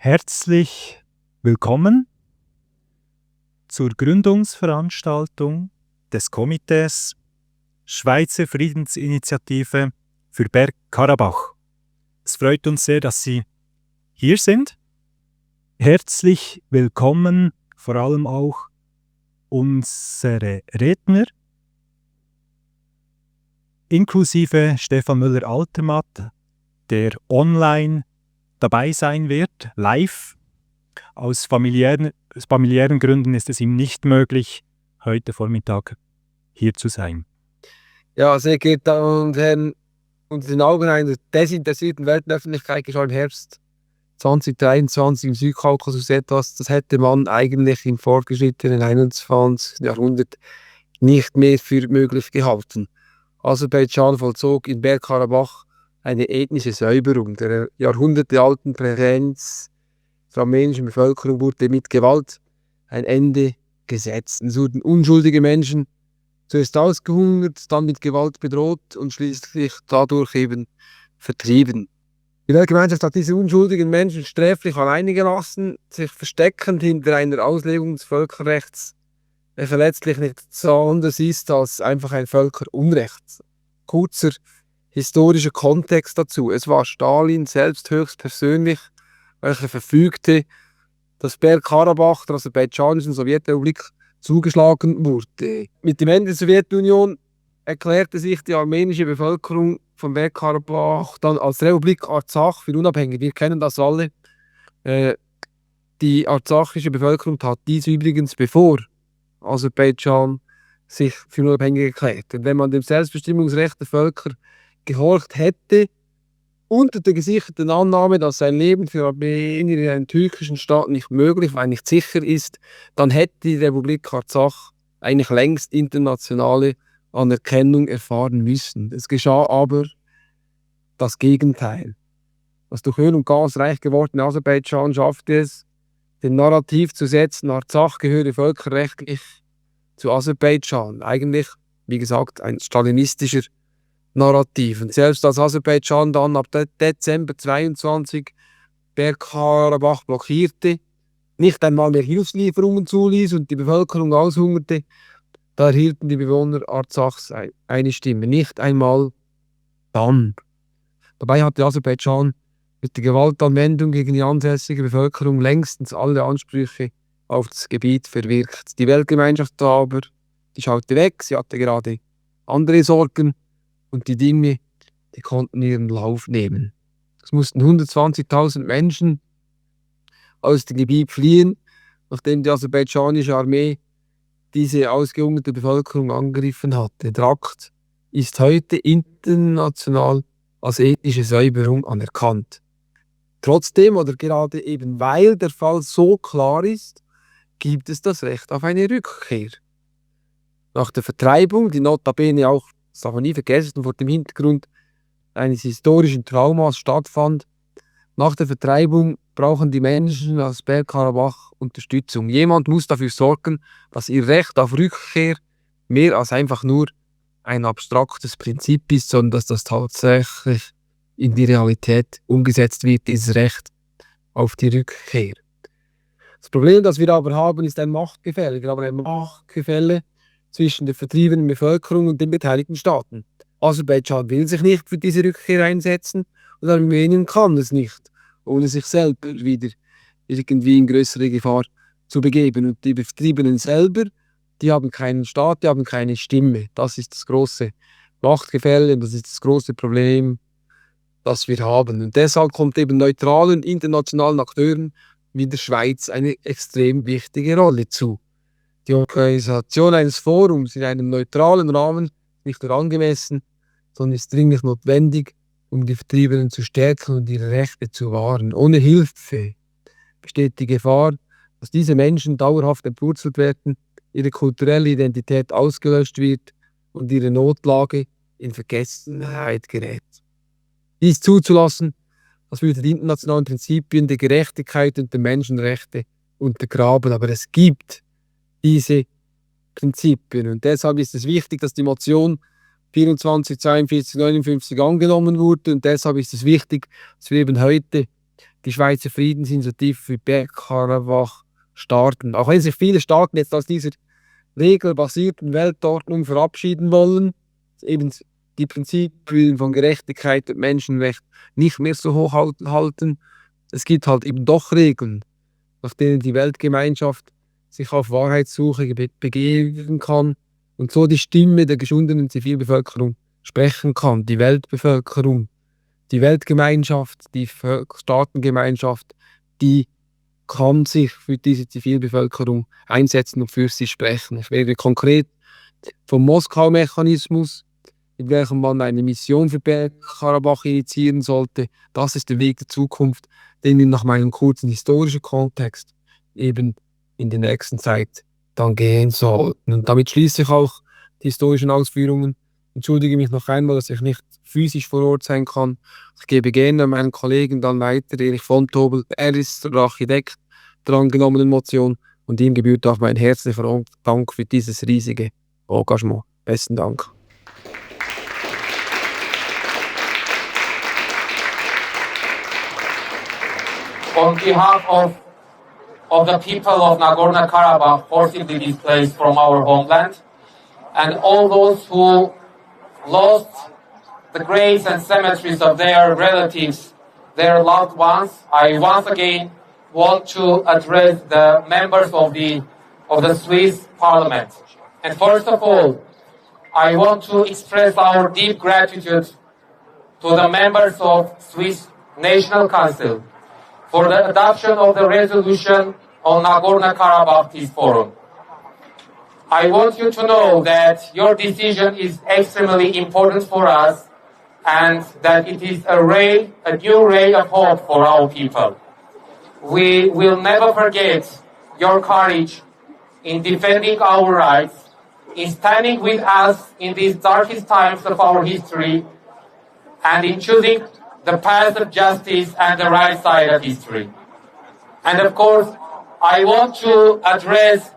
Herzlich willkommen zur Gründungsveranstaltung des Komitees Schweizer Friedensinitiative für Bergkarabach. Es freut uns sehr, dass Sie hier sind. Herzlich willkommen vor allem auch unsere Redner, inklusive Stefan Müller-Altermatt, der online dabei sein wird, live. Aus familiären Gründen ist es ihm nicht möglich, heute Vormittag hier zu sein. Ja, sehr geehrte Damen und Herren, unter den Augen einer desinteressierten Weltöffentlichkeit geschah im Herbst 2023 im Südkaukasus etwas, das hätte man eigentlich im fortgeschrittenen 21. Jahrhundert nicht mehr für möglich gehalten. Aserbaidschan vollzog in Bergkarabach eine ethnische Säuberung. Der jahrhundertealten Präferenz der armenischen Bevölkerung wurde mit Gewalt ein Ende gesetzt. Es wurden unschuldige Menschen zuerst ausgehungert, dann mit Gewalt bedroht und schließlich dadurch eben vertrieben. Die Weltgemeinschaft hat diese unschuldigen Menschen sträflich alleine gelassen, sich versteckend hinter einer Auslegung des Völkerrechts, welcher letztlich nichts anderes ist als einfach ein Völkerunrecht. Kurzer historischer Kontext dazu. Es war Stalin selbst höchstpersönlich, welcher verfügte, dass Bergkarabach der aserbaidschanischen Sowjetrepublik zugeschlagen wurde. Mit dem Ende der Sowjetunion erklärte sich die armenische Bevölkerung von Bergkarabach dann als Republik Arzach für unabhängig. Wir kennen das alle. Die arzachische Bevölkerung tat dies übrigens, bevor Aserbaidschan sich für unabhängig erklärte. Und wenn man dem Selbstbestimmungsrecht der Völker gehorcht hätte, unter der gesicherten Annahme, dass ein Leben für Armenier in einem türkischen Staat nicht möglich, weil nicht sicher ist, dann hätte die Republik Arzach eigentlich längst internationale Anerkennung erfahren müssen. Es geschah aber das Gegenteil. Das durch Öl und Gas reich gewordene Aserbaidschan schaffte es, den Narrativ zu setzen, Arzach gehöre völkerrechtlich zu Aserbaidschan. Eigentlich, wie gesagt, ein stalinistischer Narrativ. Und selbst als Aserbaidschan dann ab Dezember 22 Bergkarabach blockierte, nicht einmal mehr Hilfslieferungen zuließ und die Bevölkerung aushungerte, da erhielten die Bewohner Arzachs eine Stimme. Nicht einmal dann. Dabei hatte Aserbaidschan mit der Gewaltanwendung gegen die ansässige Bevölkerung längstens alle Ansprüche auf das Gebiet verwirkt. Die Weltgemeinschaft aber, die schaute weg, sie hatte gerade andere Sorgen und die Dinge, die konnten ihren Lauf nehmen. Es mussten 120.000 Menschen aus dem Gebiet fliehen, nachdem die aserbaidschanische Armee diese ausgehungerte Bevölkerung angegriffen hatte. Der Akt ist heute international als ethnische Säuberung anerkannt. Trotzdem oder gerade eben weil der Fall so klar ist, gibt es das Recht auf eine Rückkehr. Nach der Vertreibung, die notabene auch, das darf man nie vergessen, vor dem Hintergrund eines historischen Traumas stattfand, nach der Vertreibung brauchen die Menschen aus Bergkarabach Unterstützung. Jemand muss dafür sorgen, dass ihr Recht auf Rückkehr mehr als einfach nur ein abstraktes Prinzip ist, sondern dass das tatsächlich in die Realität umgesetzt wird, dieses Recht auf die Rückkehr. Das Problem, das wir aber haben, ist ein Machtgefälle. Wir haben ein Machtgefälle zwischen der vertriebenen Bevölkerung und den beteiligten Staaten. Aserbaidschan will sich nicht für diese Rückkehr einsetzen und Armenien kann es nicht, ohne sich selber wieder irgendwie in größere Gefahr zu begeben. Und die Vertriebenen selber, die haben keinen Staat, die haben keine Stimme. Das ist das große Machtgefälle, das ist das große Problem, das wir haben. Und deshalb kommt eben neutralen internationalen Akteuren wie der Schweiz eine extrem wichtige Rolle zu. Die Organisation eines Forums in einem neutralen Rahmen ist nicht nur angemessen, sondern ist dringlich notwendig, um die Vertriebenen zu stärken und ihre Rechte zu wahren. Ohne Hilfe besteht die Gefahr, dass diese Menschen dauerhaft entwurzelt werden, ihre kulturelle Identität ausgelöscht wird und ihre Notlage in Vergessenheit gerät. Dies zuzulassen, das würde die internationalen Prinzipien der Gerechtigkeit und der Menschenrechte untergraben. Aber es gibt diese Prinzipien. Und deshalb ist es wichtig, dass die Motion 24, 42, 59 angenommen wurde. Und deshalb ist es wichtig, dass wir eben heute die Schweizer Friedensinitiative für Bergkarabach starten. Auch wenn sich viele Staaten jetzt aus dieser regelbasierten Weltordnung verabschieden wollen, eben die Prinzipien von Gerechtigkeit und Menschenrecht nicht mehr so hoch halten. Es gibt halt eben doch Regeln, nach denen die Weltgemeinschaft sich auf Wahrheitssuche begeben kann und so die Stimme der geschundenen Zivilbevölkerung sprechen kann. Die Weltbevölkerung, die Weltgemeinschaft, die Staatengemeinschaft, die kann sich für diese Zivilbevölkerung einsetzen und für sie sprechen. Ich rede konkret vom Moskau-Mechanismus, mit welchem man eine Mission für Bergkarabach initiieren sollte. Das ist der Weg der Zukunft, den wir nach meinem kurzen historischen Kontext eben in der nächsten Zeit dann gehen sollten. Und damit schließe ich auch die historischen Ausführungen. Entschuldige mich noch einmal, dass ich nicht physisch vor Ort sein kann. Ich gebe gerne an meinen Kollegen dann weiter, Erich von Tobel. Er ist der Architekt der angenommenen Motion und ihm gebührt auch mein herzlicher Dank für dieses riesige Engagement. Besten Dank. On behalf of the people of Nagorno-Karabakh forcibly displaced from our homeland and all those who lost the graves and cemeteries of their relatives, their loved ones, I once again want to address the members of the Swiss Parliament. And first of all, I want to express our deep gratitude to the members of Swiss National Council for the adoption of the resolution on Nagorno-Karabakh Peace Forum. I want you to know that your decision is extremely important for us and that it is a new ray of hope for our people. We will never forget your courage in defending our rights, in standing with us in these darkest times of our history, and in choosing the path of justice and the right side of history. And of course, I want to address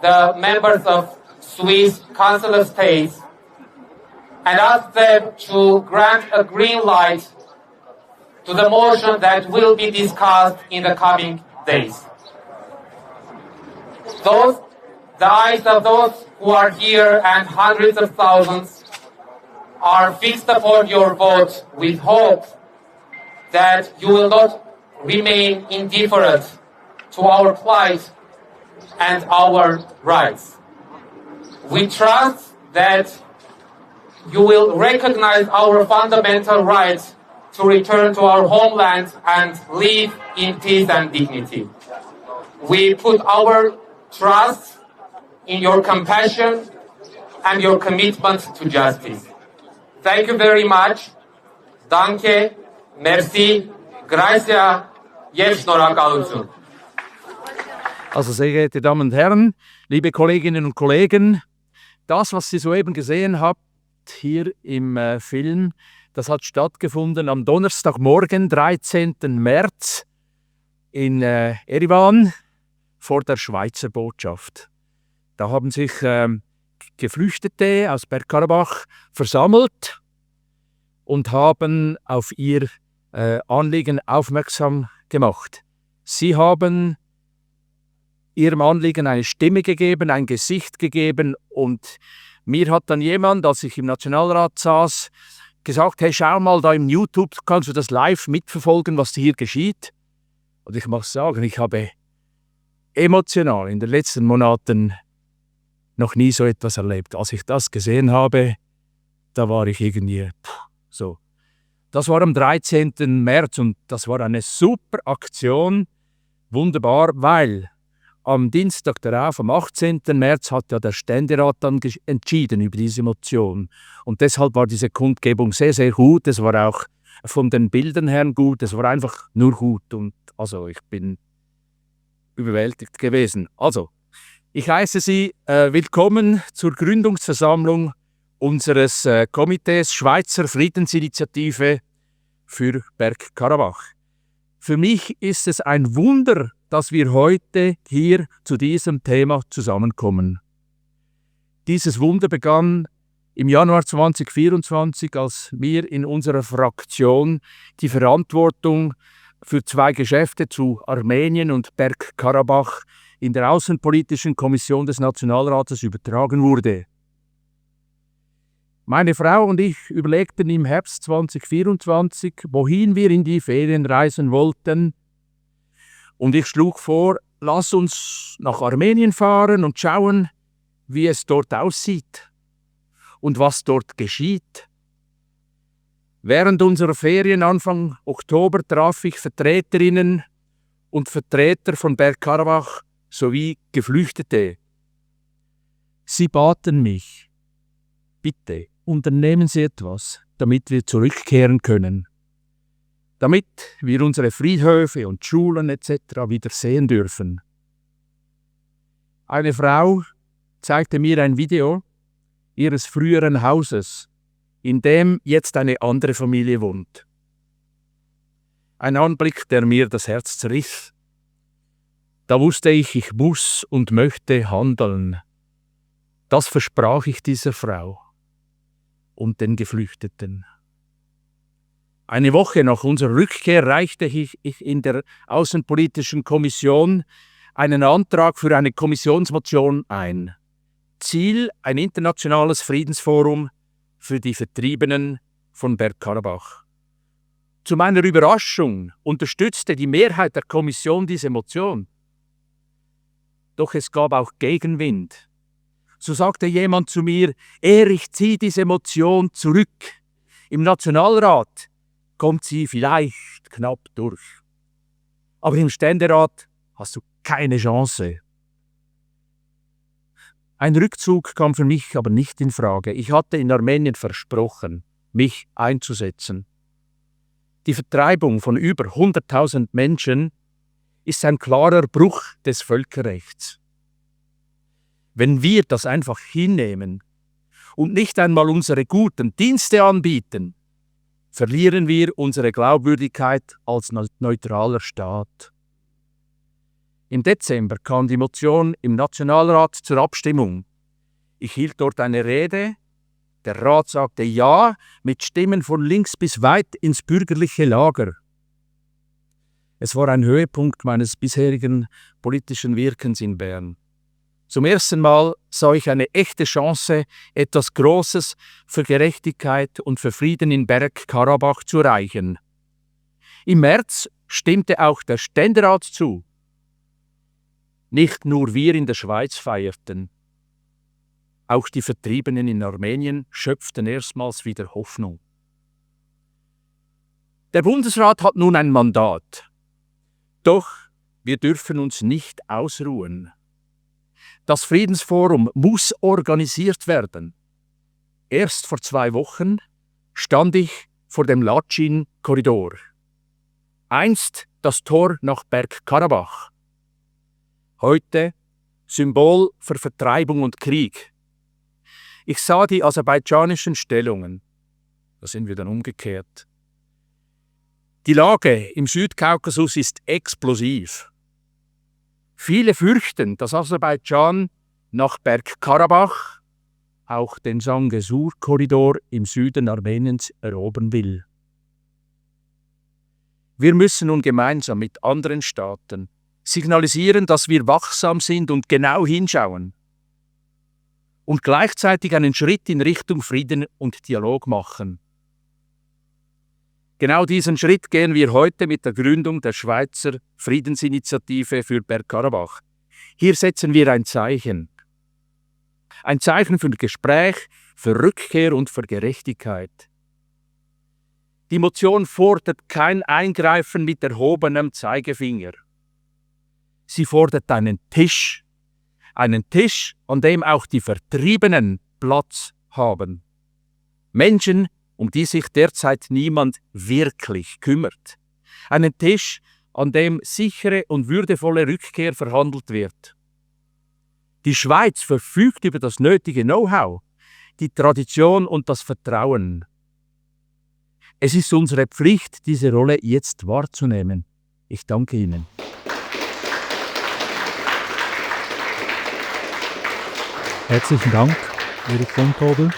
the members of Swiss Council of States and ask them to grant a green light to the motion that will be discussed in the coming days. The eyes of those who are here and hundreds of thousands are fixed upon your vote with hope that you will not remain indifferent to our plight and our rights. We trust that you will recognize our fundamental rights to return to our homeland and live in peace and dignity. We put our trust in your compassion and your commitment to justice. Thank you very much. Danke, merci, gracia, Shnorakalutsu. Also sehr geehrte Damen und Herren, liebe Kolleginnen und Kollegen, das, was Sie soeben gesehen habt hier im Film, das hat stattgefunden am Donnerstagmorgen, 13. März in Erivan vor der Schweizer Botschaft. Da haben sich Geflüchtete aus Bergkarabach versammelt und haben auf ihr Anliegen aufmerksam gemacht. Sie haben ihrem Anliegen eine Stimme gegeben, ein Gesicht gegeben und mir hat dann jemand, als ich im Nationalrat saß, gesagt, hey, schau mal da im YouTube, kannst du das live mitverfolgen, was hier geschieht? Und ich muss sagen, ich habe emotional in den letzten Monaten noch nie so etwas erlebt. Als ich das gesehen habe, da war ich irgendwie so. Das war am 13. März und das war eine super Aktion, wunderbar, weil am Dienstag darauf, am 18. März, hat ja der Ständerat dann entschieden über diese Motion. Und deshalb war diese Kundgebung sehr, sehr gut. Es war auch von den Bildern her gut. Es war einfach nur gut. Und also ich bin überwältigt gewesen. Also, ich heiße Sie willkommen zur Gründungsversammlung unseres Komitees Schweizer Friedensinitiative für Bergkarabach. Für mich ist es ein Wunder, dass wir heute hier zu diesem Thema zusammenkommen. Dieses Wunder begann im Januar 2024, als wir in unserer Fraktion die Verantwortung für 2 Geschäfte zu Armenien und Bergkarabach in der Außenpolitischen Kommission des Nationalrates übertragen wurde. Meine Frau und ich überlegten im Herbst 2024, wohin wir in die Ferien reisen wollten. Und ich schlug vor, lass uns nach Armenien fahren und schauen, wie es dort aussieht und was dort geschieht. Während unserer Ferien Anfang Oktober traf ich Vertreterinnen und Vertreter von Bergkarabach sowie Geflüchtete. Sie baten mich, bitte unternehmen Sie etwas, damit wir zurückkehren können, damit wir unsere Friedhöfe und Schulen etc. wieder sehen dürfen. Eine Frau zeigte mir ein Video ihres früheren Hauses, in dem jetzt eine andere Familie wohnt. Ein Anblick, der mir das Herz zerriss. Da wusste ich muss und möchte handeln. Das versprach ich dieser Frau und den Geflüchteten. Eine Woche nach unserer Rückkehr reichte ich in der Außenpolitischen Kommission einen Antrag für eine Kommissionsmotion ein. Ziel: ein internationales Friedensforum für die Vertriebenen von Bergkarabach. Zu meiner Überraschung unterstützte die Mehrheit der Kommission diese Motion. Doch es gab auch Gegenwind. So sagte jemand zu mir, ich ziehe diese Motion zurück. Im Nationalrat kommt sie vielleicht knapp durch. Aber im Ständerat hast du keine Chance. Ein Rückzug kam für mich aber nicht in Frage. Ich hatte in Armenien versprochen, mich einzusetzen. Die Vertreibung von über 100.000 Menschen ist ein klarer Bruch des Völkerrechts. Wenn wir das einfach hinnehmen und nicht einmal unsere guten Dienste anbieten, verlieren wir unsere Glaubwürdigkeit als neutraler Staat. Im Dezember kam die Motion im Nationalrat zur Abstimmung. Ich hielt dort eine Rede. Der Rat sagte Ja mit Stimmen von links bis weit ins bürgerliche Lager. Es war ein Höhepunkt meines bisherigen politischen Wirkens in Bern. Zum ersten Mal sah ich eine echte Chance, etwas Großes für Gerechtigkeit und für Frieden in Bergkarabach zu erreichen. Im März stimmte auch der Ständerat zu. Nicht nur wir in der Schweiz feierten. Auch die Vertriebenen in Armenien schöpften erstmals wieder Hoffnung. Der Bundesrat hat nun ein Mandat. Doch wir dürfen uns nicht ausruhen. Das Friedensforum muss organisiert werden. Erst vor 2 Wochen stand ich vor dem Latschin-Korridor. Einst das Tor nach Bergkarabach. Heute Symbol für Vertreibung und Krieg. Ich sah die aserbaidschanischen Stellungen. Da sind wir dann umgekehrt. Die Lage im Südkaukasus ist explosiv. Viele fürchten, dass Aserbaidschan nach Bergkarabach auch den Sangesur-Korridor im Süden Armeniens erobern will. Wir müssen nun gemeinsam mit anderen Staaten signalisieren, dass wir wachsam sind und genau hinschauen und gleichzeitig einen Schritt in Richtung Frieden und Dialog machen. Genau diesen Schritt gehen wir heute mit der Gründung der Schweizer Friedensinitiative für Bergkarabach. Hier setzen wir ein Zeichen. Ein Zeichen für Gespräch, für Rückkehr und für Gerechtigkeit. Die Motion fordert kein Eingreifen mit erhobenem Zeigefinger. Sie fordert einen Tisch, an dem auch die Vertriebenen Platz haben. Menschen, um die sich derzeit niemand wirklich kümmert. Einen Tisch, an dem sichere und würdevolle Rückkehr verhandelt wird. Die Schweiz verfügt über das nötige Know-how, die Tradition und das Vertrauen. Es ist unsere Pflicht, diese Rolle jetzt wahrzunehmen. Ich danke Ihnen. Herzlichen Dank, Erich von Tobel.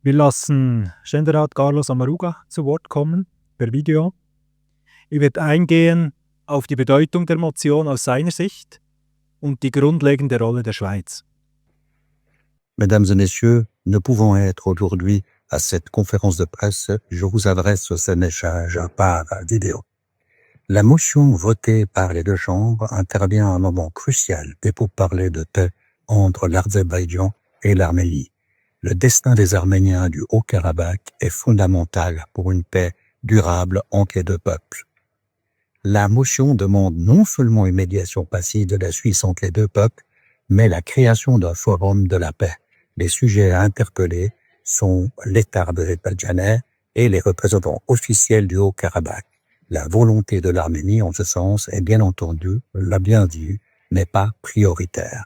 Wir lassen Ständerat Carlos Amaruga zu Wort kommen. per Video. Er wird eingehen auf die Bedeutung der Motion aus seiner Sicht und die grundlegende Rolle der Schweiz. Mesdames et messieurs, ne pouvant être aujourd'hui à cette conférence de presse, je vous adresse ce message par vidéo. La motion votée par les deux chambres intervient à un moment crucial des pourparlers de paix entre l'Azerbaïdjan et l'Arménie. Le destin des Arméniens du Haut-Karabakh est fondamental pour une paix durable entre les deux peuples. La motion demande non seulement une médiation passive de la Suisse entre les deux peuples, mais la création d'un forum de la paix. Les sujets à interpeller sont l'État azerbaïdjanais et les représentants officiels du Haut-Karabakh. La volonté de l'Arménie en ce sens est bien entendu, l'a bien dit, n'est pas prioritaire.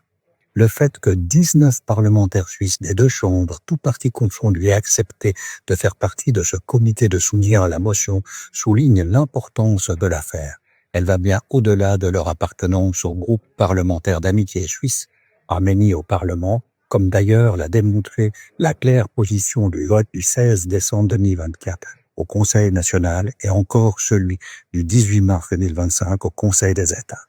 Le fait que 19 parlementaires suisses des deux chambres, tous partis confondus, aient accepté de faire partie de ce comité de soutien à la motion souligne l'importance de l'affaire. Elle va bien au-delà de leur appartenance au groupe parlementaire d'amitié suisse, Arménie au Parlement, comme d'ailleurs l'a démontré la claire position du vote du 16 décembre 2024 au Conseil national et encore celui du 18 mars 2025 au Conseil des États.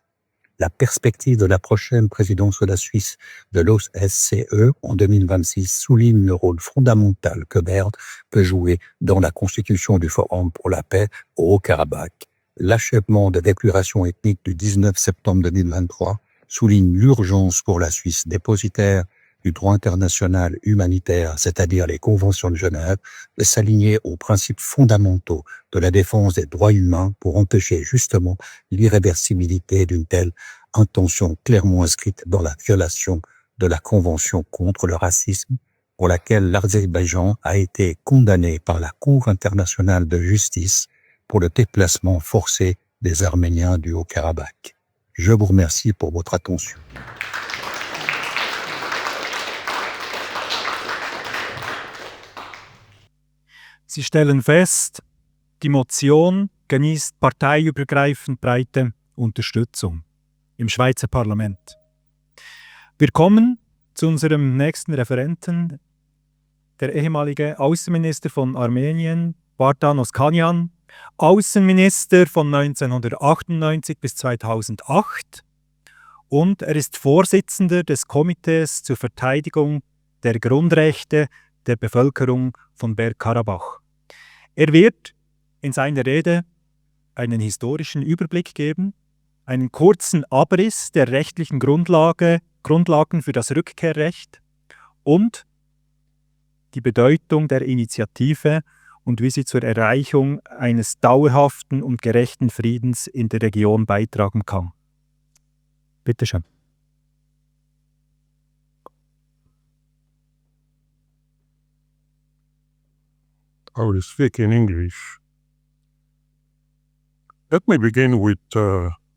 La perspective de la prochaine présidence de la Suisse de l'OSCE en 2026 souligne le rôle fondamental que Berne peut jouer dans la constitution du Forum pour la paix au Haut-Karabakh. L'achèvement de l'épuration ethnique du 19 septembre 2023 souligne l'urgence pour la Suisse, dépositaire du droit international humanitaire, c'est-à-dire les conventions de Genève, de s'aligner aux principes fondamentaux de la défense des droits humains pour empêcher justement l'irréversibilité d'une telle intention clairement inscrite dans la violation de la Convention contre le racisme, pour laquelle l'Azerbaïdjan a été condamné par la Cour internationale de justice pour le déplacement forcé des Arméniens du Haut-Karabakh. Je vous remercie pour votre attention. Sie stellen fest, die Motion genießt parteiübergreifend breite Unterstützung im Schweizer Parlament. Wir kommen zu unserem nächsten Referenten, der ehemalige Außenminister von Armenien, Vardan Oskanian, Außenminister von 1998 bis 2008 und er ist Vorsitzender des Komitees zur Verteidigung der Grundrechte der Bevölkerung von Bergkarabach. Er wird in seiner Rede einen historischen Überblick geben, einen kurzen Abriss der rechtlichen Grundlagen für das Rückkehrrecht und die Bedeutung der Initiative und wie sie zur Erreichung eines dauerhaften und gerechten Friedens in der Region beitragen kann. Bitte schön. I will speak in English. Let me begin with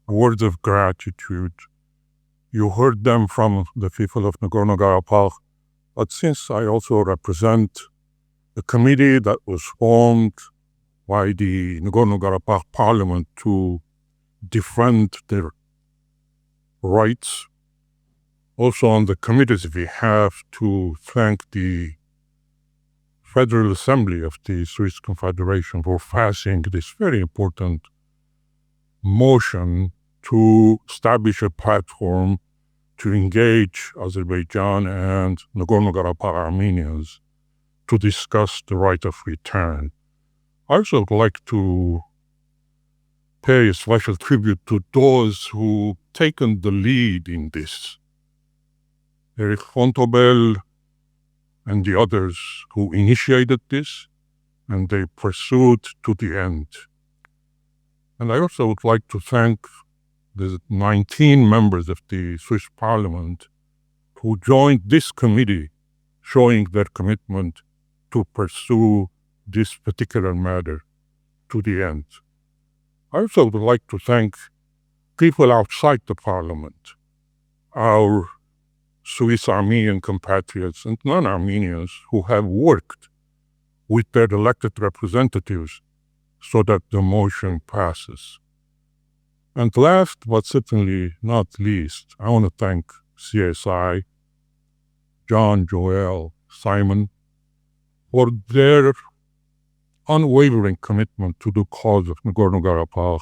words of gratitude. You heard them from the people of Nagorno-Karabakh, but since I also represent the committee that was formed by the Nagorno-Karabakh parliament to defend their rights, also on the committee's behalf to thank the Federal Assembly of the Swiss Confederation for passing this very important motion to establish a platform to engage Azerbaijan and Nagorno-Karabakh Armenians to discuss the right of return. I also would like to pay a special tribute to those who've taken the lead in this. Erich Fontobel and the others who initiated this, and they pursued to the end. And I also would like to thank the 19 members of the Swiss Parliament who joined this committee, showing their commitment to pursue this particular matter to the end. I also would like to thank people outside the Parliament, our Swiss Armenian compatriots and non-Armenians who have worked with their elected representatives so that the motion passes. And last but certainly not least, I want to thank CSI, John, Joel, Simon, for their unwavering commitment to the cause of Nagorno-Karabakh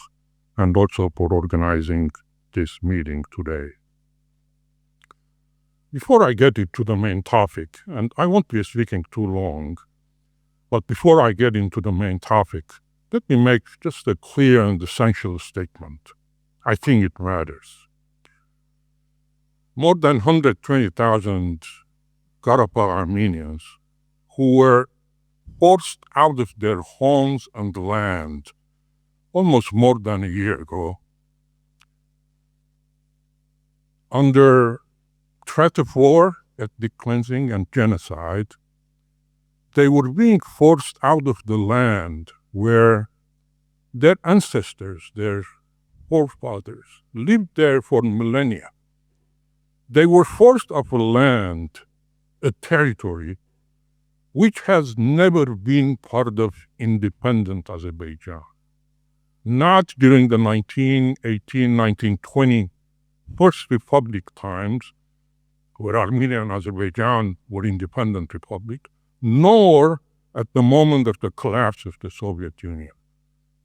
and also for organizing this meeting today. Before I get into the main topic, and I won't be speaking too long, but before I get into the main topic, let me make just a clear and essential statement. I think it matters. More than 120,000 Karabakh Armenians who were forced out of their homes and land almost more than a year ago, under threat of war, ethnic cleansing, and genocide, they were being forced out of the land where their ancestors, their forefathers, lived there for millennia. They were forced off a land, a territory, which has never been part of independent Azerbaijan. Not during the 1918, 1920 First Republic times, where Armenia and Azerbaijan were independent republic, nor at the moment of the collapse of the Soviet Union.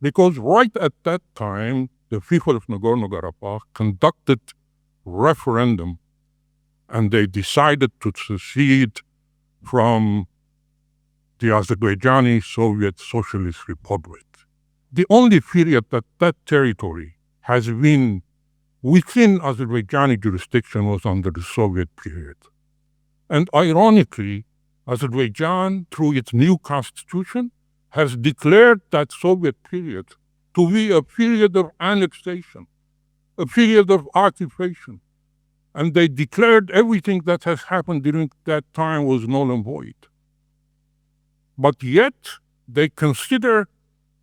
Because right at that time, the people of Nagorno-Karabakh conducted referendum and they decided to secede from the Azerbaijani Soviet Socialist Republic. The only period that that territory has been within Azerbaijani jurisdiction was under the Soviet period. And ironically, Azerbaijan, through its new constitution, has declared that Soviet period to be a period of annexation, a period of occupation. And they declared everything that has happened during that time was null and void. But yet, they consider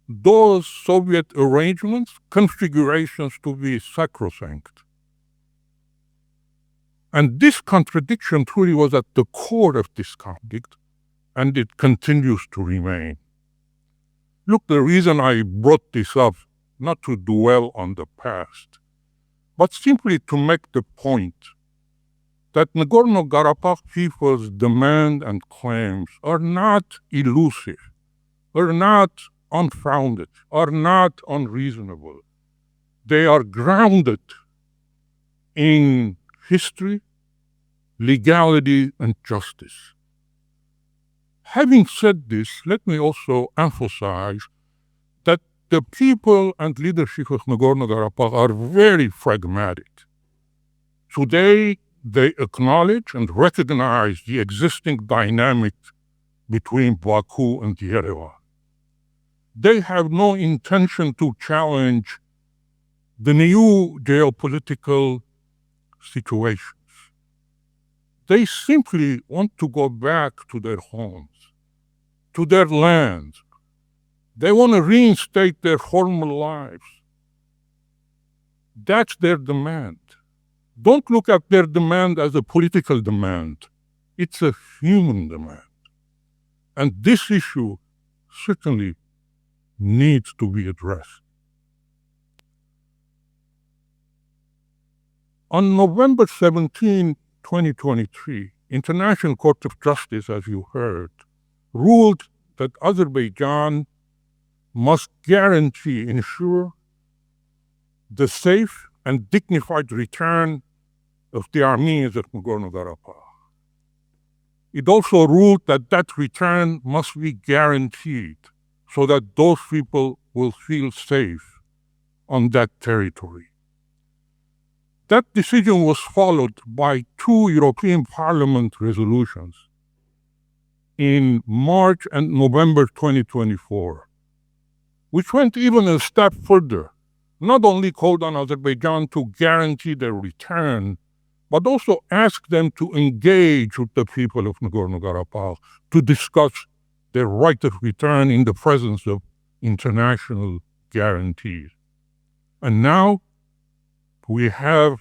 those Soviet arrangements, configurations to be sacrosanct. And this contradiction truly was at the core of this conflict, and it continues to remain. Look, the reason I brought this up, not to dwell on the past, but simply to make the point that Nagorno-Karabakh people's demand and claims are not elusive, are not unfounded, are not unreasonable. They are grounded in history, legality, and justice. Having said this, let me also emphasize that the people and leadership of Nagorno-Karabakh are very pragmatic. Today, they acknowledge and recognize the existing dynamic between Baku and Yerevan. They have no intention to challenge the new geopolitical situations. They simply want to go back to their homes, to their lands. They want to reinstate their former lives. That's their demand. Don't look at their demand as a political demand. It's a human demand. And this issue certainly needs to be addressed. On November 17, 2023, International Court of Justice, as you heard, ruled that Azerbaijan must ensure the safe and dignified return of the Armenians of Nagorno-Karabakh. It also ruled that that return must be guaranteed so that those people will feel safe on that territory. That decision was followed by 2 European Parliament resolutions in March and November 2024, which went even a step further, not only called on Azerbaijan to guarantee their return, but also asked them to engage with the people of Nagorno-Karabakh to discuss their right of return in the presence of international guarantees. And now we have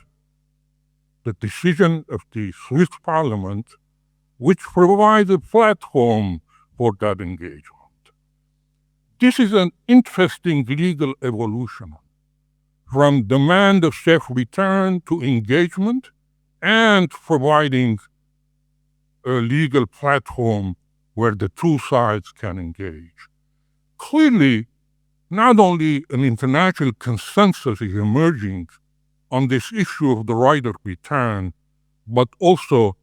the decision of the Swiss Parliament, which provides a platform for that engagement. This is an interesting legal evolution from demand of safe return to engagement and providing a legal platform where the two sides can engage. clearly, not only an international consensus is emerging on this issue of the right of return, but also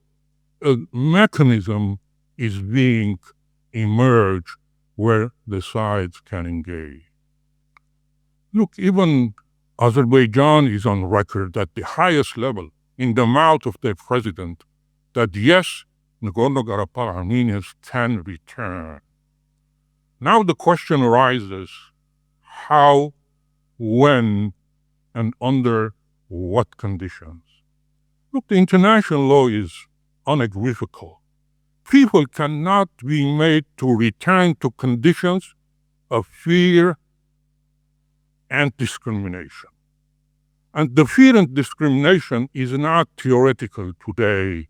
a mechanism is being emerged where the sides can engage. Look, even Azerbaijan is on record at the highest level in the mouth of their president that yes, Nagorno-Karabakh Armenians can return. Now the question arises, how, when, and under what conditions? Look, the international law is unequivocal. People cannot be made to return to conditions of fear and discrimination. And the fear and discrimination is not theoretical today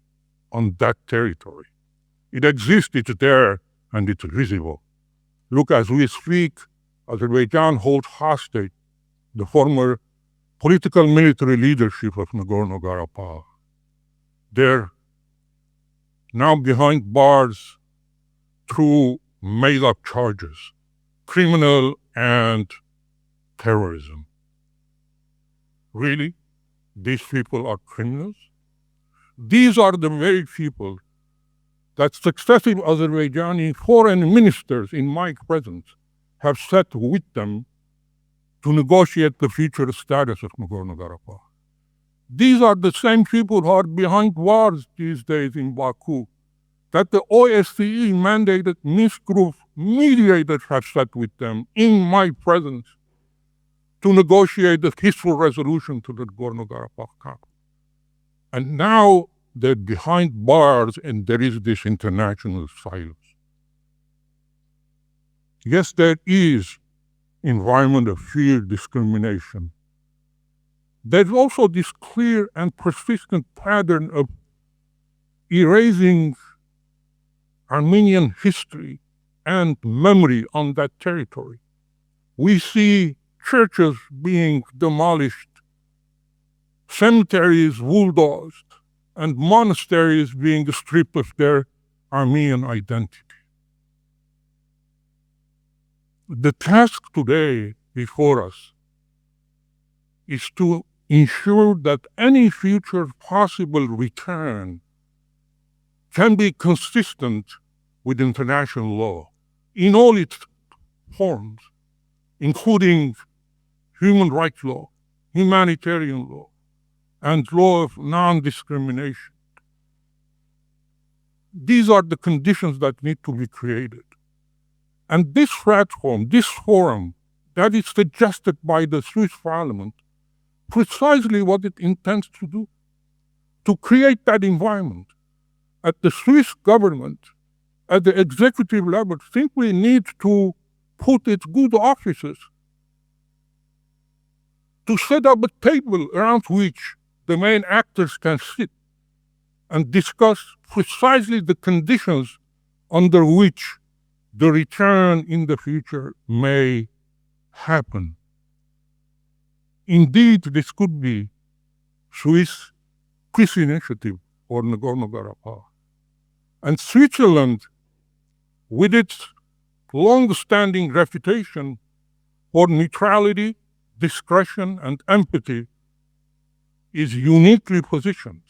on that territory. It exists, it's there, and it's visible. Look, as we speak, Azerbaijan holds hostage the former political military leadership of Nagorno-Karabakh. They're now behind bars through made-up charges, criminal and terrorism. Really? These people are criminals? These are the very people that successive Azerbaijani foreign ministers in my presence have sat with them to negotiate the future status of Nagorno-Karabakh. These are the same people who are behind bars these days in Baku, that the OSCE mandated Minsk group mediators have sat with them in my presence to negotiate the peaceful resolution to the Nagorno-Karabakh conflict. And now they're behind bars and there is this international silence. Yes, there is environment of fear, discrimination. There's also this clear and persistent pattern of erasing Armenian history and memory on that territory. We see churches being demolished, cemeteries bulldozed, and monasteries being stripped of their Armenian identity. The task today before us is to ensure that any future possible return can be consistent with international law in all its forms, including human rights law, humanitarian law, and law of non-discrimination. These are the conditions that need to be created. And this platform, this forum that is suggested by the Swiss Parliament, precisely what it intends to do, to create that environment. At the Swiss government, at the executive level, simply needs to put its good officers to set up a table around which the main actors can sit and discuss precisely the conditions under which the return in the future may happen. Indeed, this could be Swiss peace initiative for Nagorno-Karabakh. And Switzerland, with its long-standing reputation for neutrality, discretion, and empathy, is uniquely positioned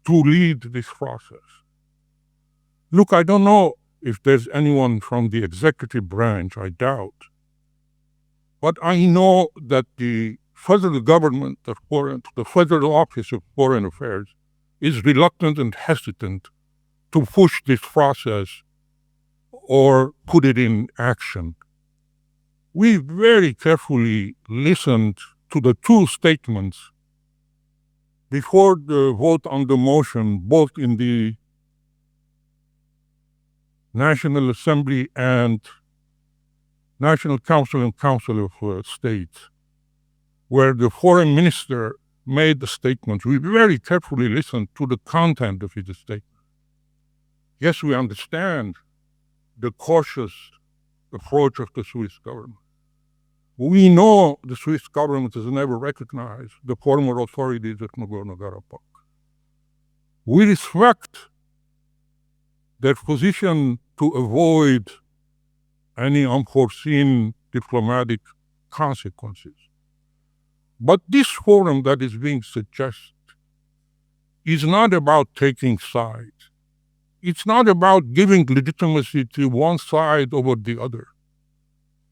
to lead this process. Look, I don't know if there's anyone from the executive branch, I doubt. But I know that the federal government, the Federal Office of Foreign Affairs, is reluctant and hesitant to push this process or put it in action. We very carefully listened to the two statements before the vote on the motion, both in the National Assembly and National Council and Council of States, where the foreign minister made the statement. We very carefully listened to the content of his statement. Yes, we understand the cautious approach of the Swiss government. We know the Swiss government has never recognized the former authorities at Nagorno-Karabakh. We respect their position to avoid any unforeseen diplomatic consequences. But this forum that is being suggested is not about taking sides. It's not about giving legitimacy to one side over the other.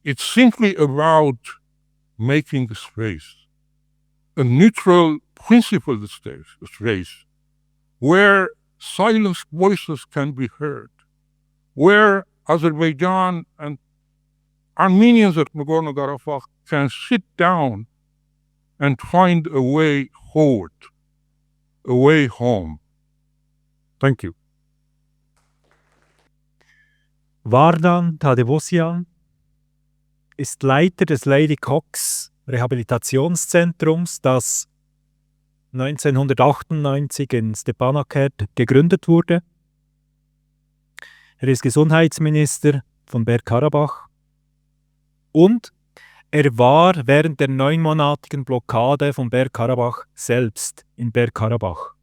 It's simply about making space, a neutral, principled space, where silenced voices can be heard, where Azerbaijan and Armenians at Nagorno-Karabakh can sit down and find a way forward, a way home. Thank you. Vardan Tadevosyan ist Leiter des Lady Cox Rehabilitationszentrums, das 1998 in Stepanakert gegründet wurde. Er ist Gesundheitsminister von Bergkarabach und er war während der 9-monatigen Blockade von Bergkarabach selbst in Bergkarabach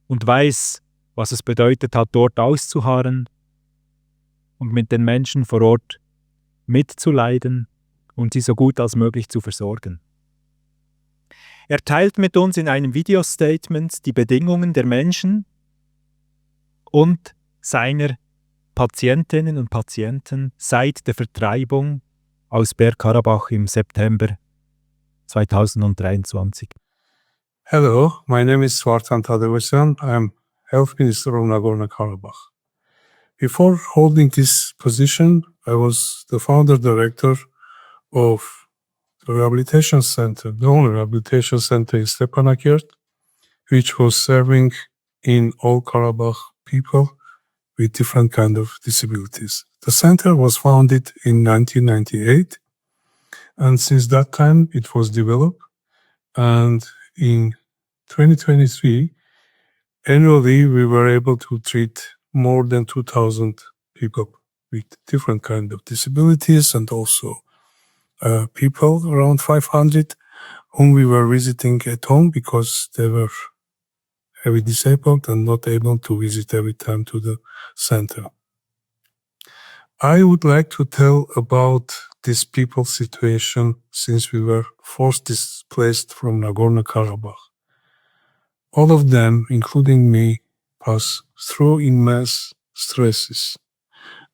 und weiß, was es bedeutet hat, dort auszuharren und mit den Menschen vor Ort mitzuleiden und sie so gut als möglich zu versorgen. Er teilt mit uns in einem Video-Statement die Bedingungen der Menschen und seiner Patientinnen und Patienten seit der Vertreibung aus Bergkarabach im September 2023. Hello, my name is Vardan Tadevosyan. I'm Health Minister of Nagorno-Karabakh. Before holding this position, I was the founder director of the rehabilitation center, the only rehabilitation center in Stepanakert, which was serving in all Karabakh people with different kind of disabilities. The center was founded in 1998, and since that time it was developed, and in 2023, annually we were able to treat more than 2,000 people with different kind of disabilities, and also people around 500 whom we were visiting at home because they were heavily disabled and not able to visit every time to the center. I would like to tell about this people's situation since we were forced displaced from Nagorno-Karabakh. All of them, including me, pass through immense stresses,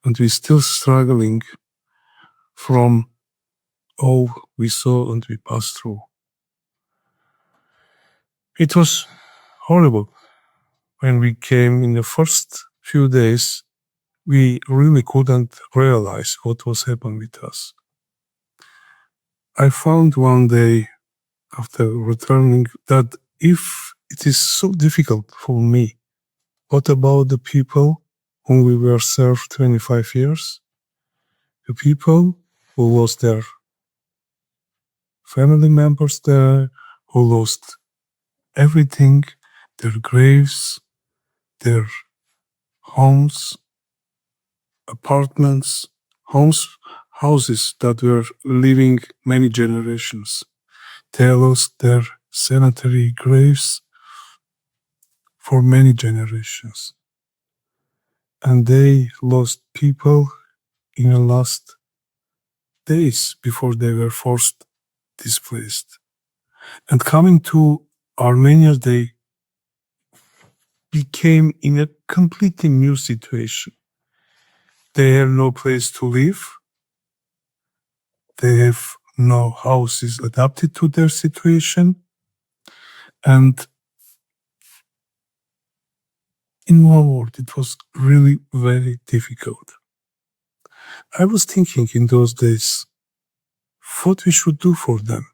and we're still struggling from all we saw and we passed through. It was horrible. When we came in the first few days, we really couldn't realize what was happening with us. I found one day after returning that if it is so difficult for me, what about the people whom we were served 25 years? The people who lost their family members there, who lost everything, their graves, their homes, apartments, houses that were living many generations. They lost their sanitary graves for many generations. And they lost people in the last days before they were forced displaced. And coming to Armenia, they became in a completely new situation. They have no place to live. They have no houses adapted to their situation. And in one word, it was really very difficult. I was thinking in those days what we should do for them.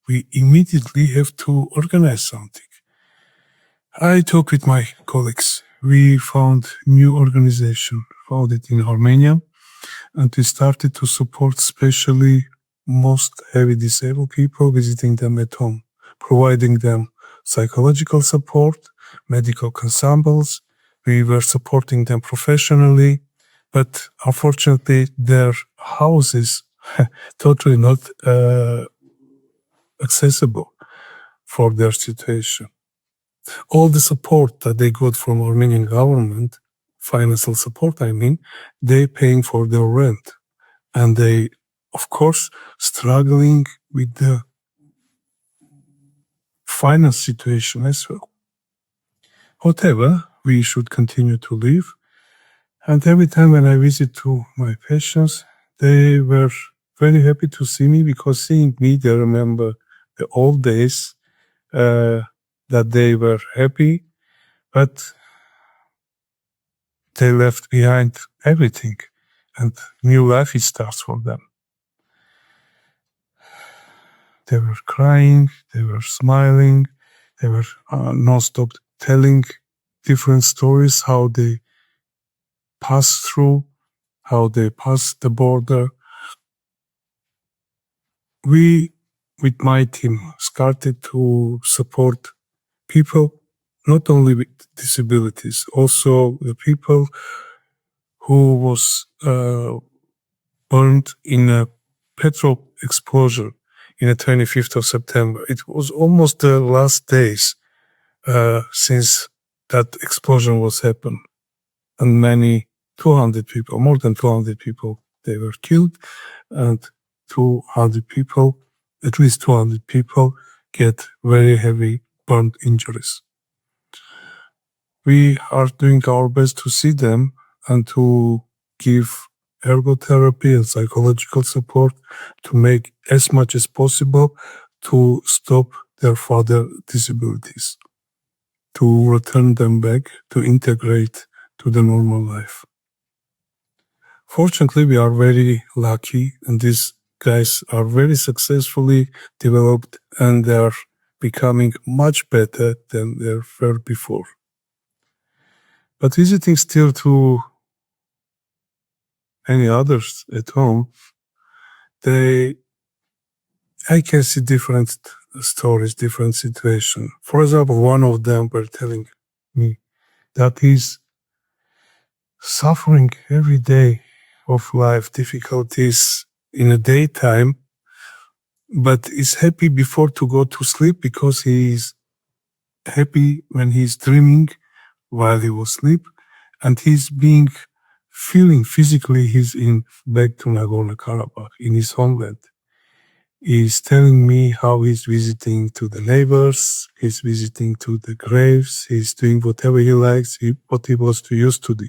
We immediately have to organize something. I talked with my colleagues. We found new organization founded in Armenia, and we started to support especially most heavily disabled people, visiting them at home, providing them psychological support, medical consumables. We were supporting them professionally, but unfortunately their houses totally not accessible for their situation. All the support that they got from Armenian government financial support, I mean, they paying for their rent. And they, of course, struggling with the finance situation as well. Whatever, we should continue to live. And every time when I visit to my patients, they were very happy to see me, because seeing me, they remember the old days, that they were happy, but they left behind everything, and new life starts for them. They were crying, they were smiling, they were non-stop telling different stories, how they passed through, how they passed the border. We, with my team, started to support people not only with disabilities, also the people who was burned in a petrol explosion in the 25th of September. It was almost the last days since that explosion was happened. And many, 200 people, more than 200 people, they were killed, and 200 people, at least 200 people, get very heavy burn injuries. We are doing our best to see them and to give ergotherapy and psychological support to make as much as possible to stop their further disabilities, to return them back, to integrate to the normal life. Fortunately, we are very lucky, and these guys are very successfully developed, and they are becoming much better than they were before. But visiting still to any others at home, I can see different stories, different situations. For example, one of them were telling me that he's suffering every day of life difficulties in the daytime, but is happy before to go to sleep, because he is happy when he's dreaming while he was asleep, and he's feeling physically he's back to Nagorno-Karabakh, in his homeland. He's telling me how he's visiting to the neighbors, he's visiting to the graves, he's doing whatever he likes, what he was used to do.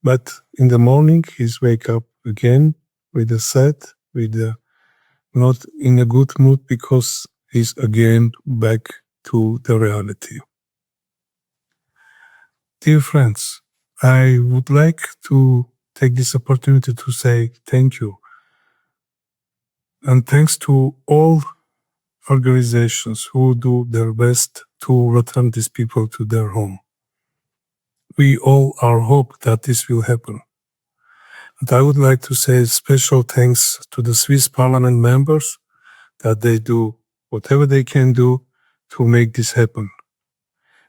But in the morning, he's wake up again with a not in a good mood, because he's again back to the reality. Dear friends, I would like to take this opportunity to say thank you. And thanks to all organizations who do their best to return these people to their home. We all are hope that this will happen. And I would like to say special thanks to the Swiss Parliament members, that they do whatever they can do to make this happen.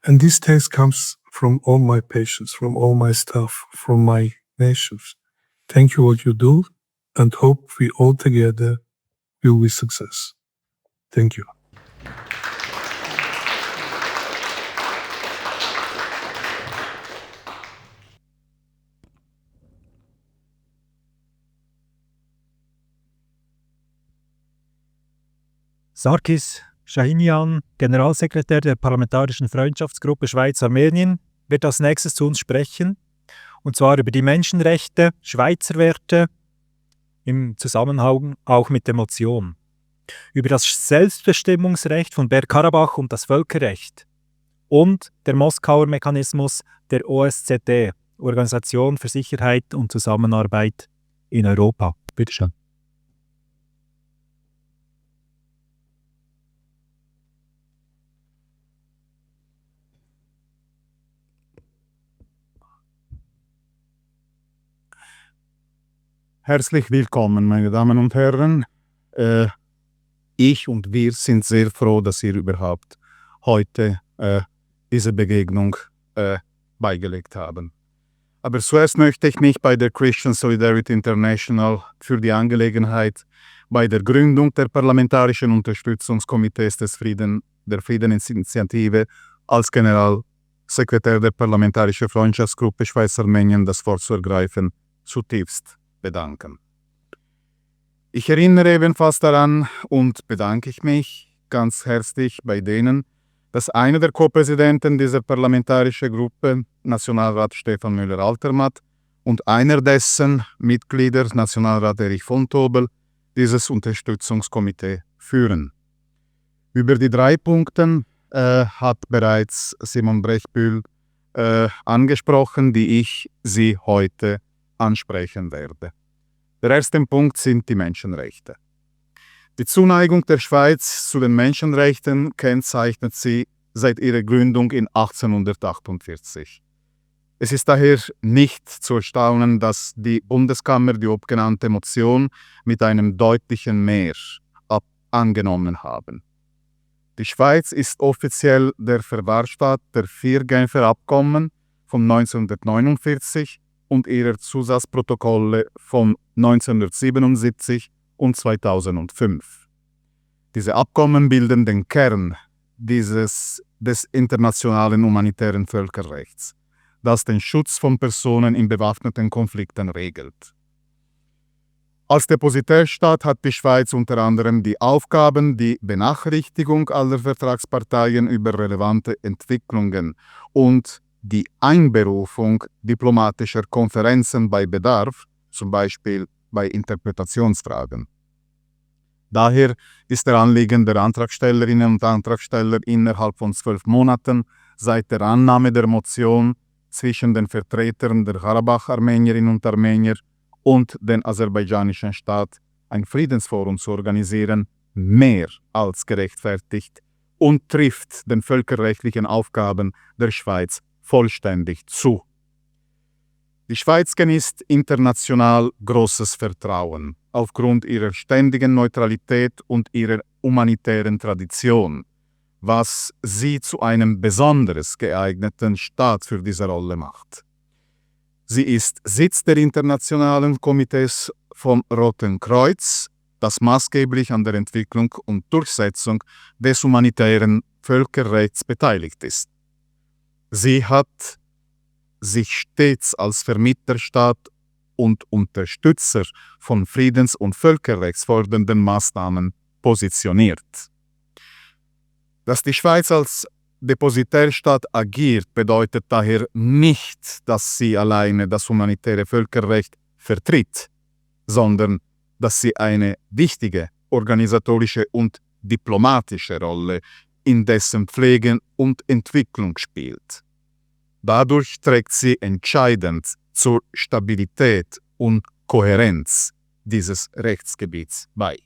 And this thanks comes from all my patients, from all my staff, from my nations. Thank you what you do, and hope we all together will be success. Thank you. Sarkis Shahinian, Generalsekretär der Parlamentarischen Freundschaftsgruppe Schweiz-Armenien, wird als nächstes zu uns sprechen, und zwar über die Menschenrechte, Schweizer Werte, im Zusammenhang auch mit der Motion, über das Selbstbestimmungsrecht von Bergkarabach und das Völkerrecht und der Moskauer Mechanismus der OSZE, Organisation für Sicherheit und Zusammenarbeit in Europa. Bitte schön. Herzlich willkommen, meine Damen und Herren. Ich und wir sind sehr froh, dass ihr überhaupt heute diese Begegnung beigelegt haben. Aber zuerst möchte ich mich bei der Christian Solidarity International für die Angelegenheit bei der Gründung der Parlamentarischen Unterstützungskomitees der Friedensinitiative als Sekretär der Parlamentarischen Freundschaftsgruppe Schweiz-Armenien, das Wort zu ergreifen, zutiefst bedanken. Ich erinnere ebenfalls daran und bedanke ich mich ganz herzlich bei denen, dass einer der Co-Präsidenten dieser parlamentarischen Gruppe, Nationalrat Stefan Müller-Altermatt, und einer dessen Mitglieder, Nationalrat Erich von Tobel, dieses Unterstützungskomitee führen. Über die 3 Punkte hat bereits Simon Brechbühl angesprochen, die ich Sie heute ansprechen werde. Der erste Punkt sind die Menschenrechte. Die Zuneigung der Schweiz zu den Menschenrechten kennzeichnet sie seit ihrer Gründung in 1848. Es ist daher nicht zu erstaunen, dass die Bundeskammer die obgenannte Motion mit einem deutlichen Mehr angenommen haben. Die Schweiz ist offiziell der Verwahrstaat der 4 Genfer Abkommen von 1949 und ihrer Zusatzprotokolle von 1977 und 2005. Diese Abkommen bilden den Kern des internationalen humanitären Völkerrechts, das den Schutz von Personen in bewaffneten Konflikten regelt. Als Depositärstaat hat die Schweiz unter anderem die Aufgaben, die Benachrichtigung aller Vertragsparteien über relevante Entwicklungen und die Einberufung diplomatischer Konferenzen bei Bedarf, zum Beispiel bei Interpretationsfragen. Daher ist der Anliegen der Antragstellerinnen und Antragsteller innerhalb von 12 Monaten seit der Annahme der Motion zwischen den Vertretern der Karabach-Armenierinnen und Armenier und den aserbaidschanischen Staat ein Friedensforum zu organisieren, mehr als gerechtfertigt und trifft den völkerrechtlichen Aufgaben der Schweiz vollständig zu. Die Schweiz genießt international großes Vertrauen aufgrund ihrer ständigen Neutralität und ihrer humanitären Tradition, was sie zu einem besonders geeigneten Staat für diese Rolle macht. Sie ist Sitz der internationalen Komitees vom Roten Kreuz, das maßgeblich an der Entwicklung und Durchsetzung des humanitären Völkerrechts beteiligt ist. Sie hat sich stets als Vermittlerstaat und Unterstützer von friedens- und völkerrechtsfordernden Maßnahmen positioniert. Dass die Schweiz als Depositärstaat agiert, bedeutet daher nicht, dass sie alleine das humanitäre Völkerrecht vertritt, sondern dass sie eine wichtige organisatorische und diplomatische Rolle in dessen Pflege und Entwicklung spielt. Dadurch trägt sie entscheidend zur Stabilität und Kohärenz dieses Rechtsgebiets bei.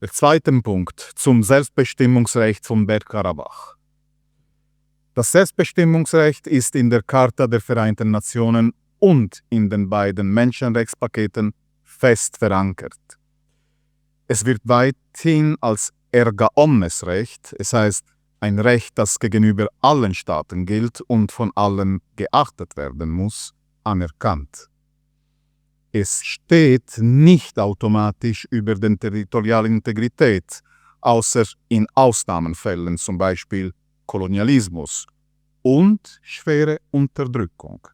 Der zweite Punkt zum Selbstbestimmungsrecht von Bergkarabach. Das Selbstbestimmungsrecht ist in der Charta der Vereinten Nationen und in den beiden Menschenrechtspaketen fest verankert. Es wird weithin als erga omnes Recht, es heißt ein Recht, das gegenüber allen Staaten gilt und von allen geachtet werden muss, anerkannt. Es steht nicht automatisch über der territorialen Integrität, außer in Ausnahmefällen, zum Beispiel Kolonialismus und schwere Unterdrückung.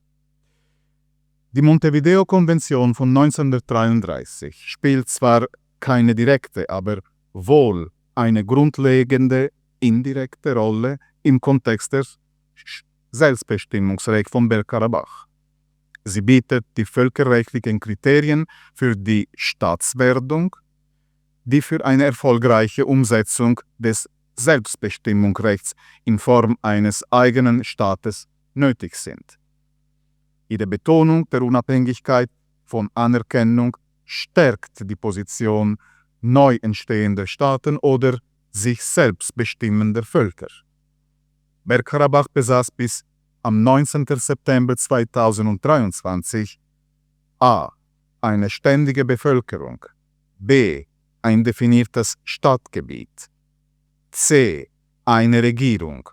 Die Montevideo-Konvention von 1933 spielt zwar keine direkte, aber wohl eine grundlegende indirekte Rolle im Kontext des Selbstbestimmungsrechts von Bergkarabach. Sie bietet die völkerrechtlichen Kriterien für die Staatswerdung, die für eine erfolgreiche Umsetzung des Selbstbestimmungsrechts in Form eines eigenen Staates nötig sind. Ihre Betonung der Unabhängigkeit von Anerkennung stärkt die Position neu entstehender Staaten oder sich selbst bestimmender Völker. Bergkarabach besaß bis am 19. September 2023 a. eine ständige Bevölkerung, b. ein definiertes Stadtgebiet, c. eine Regierung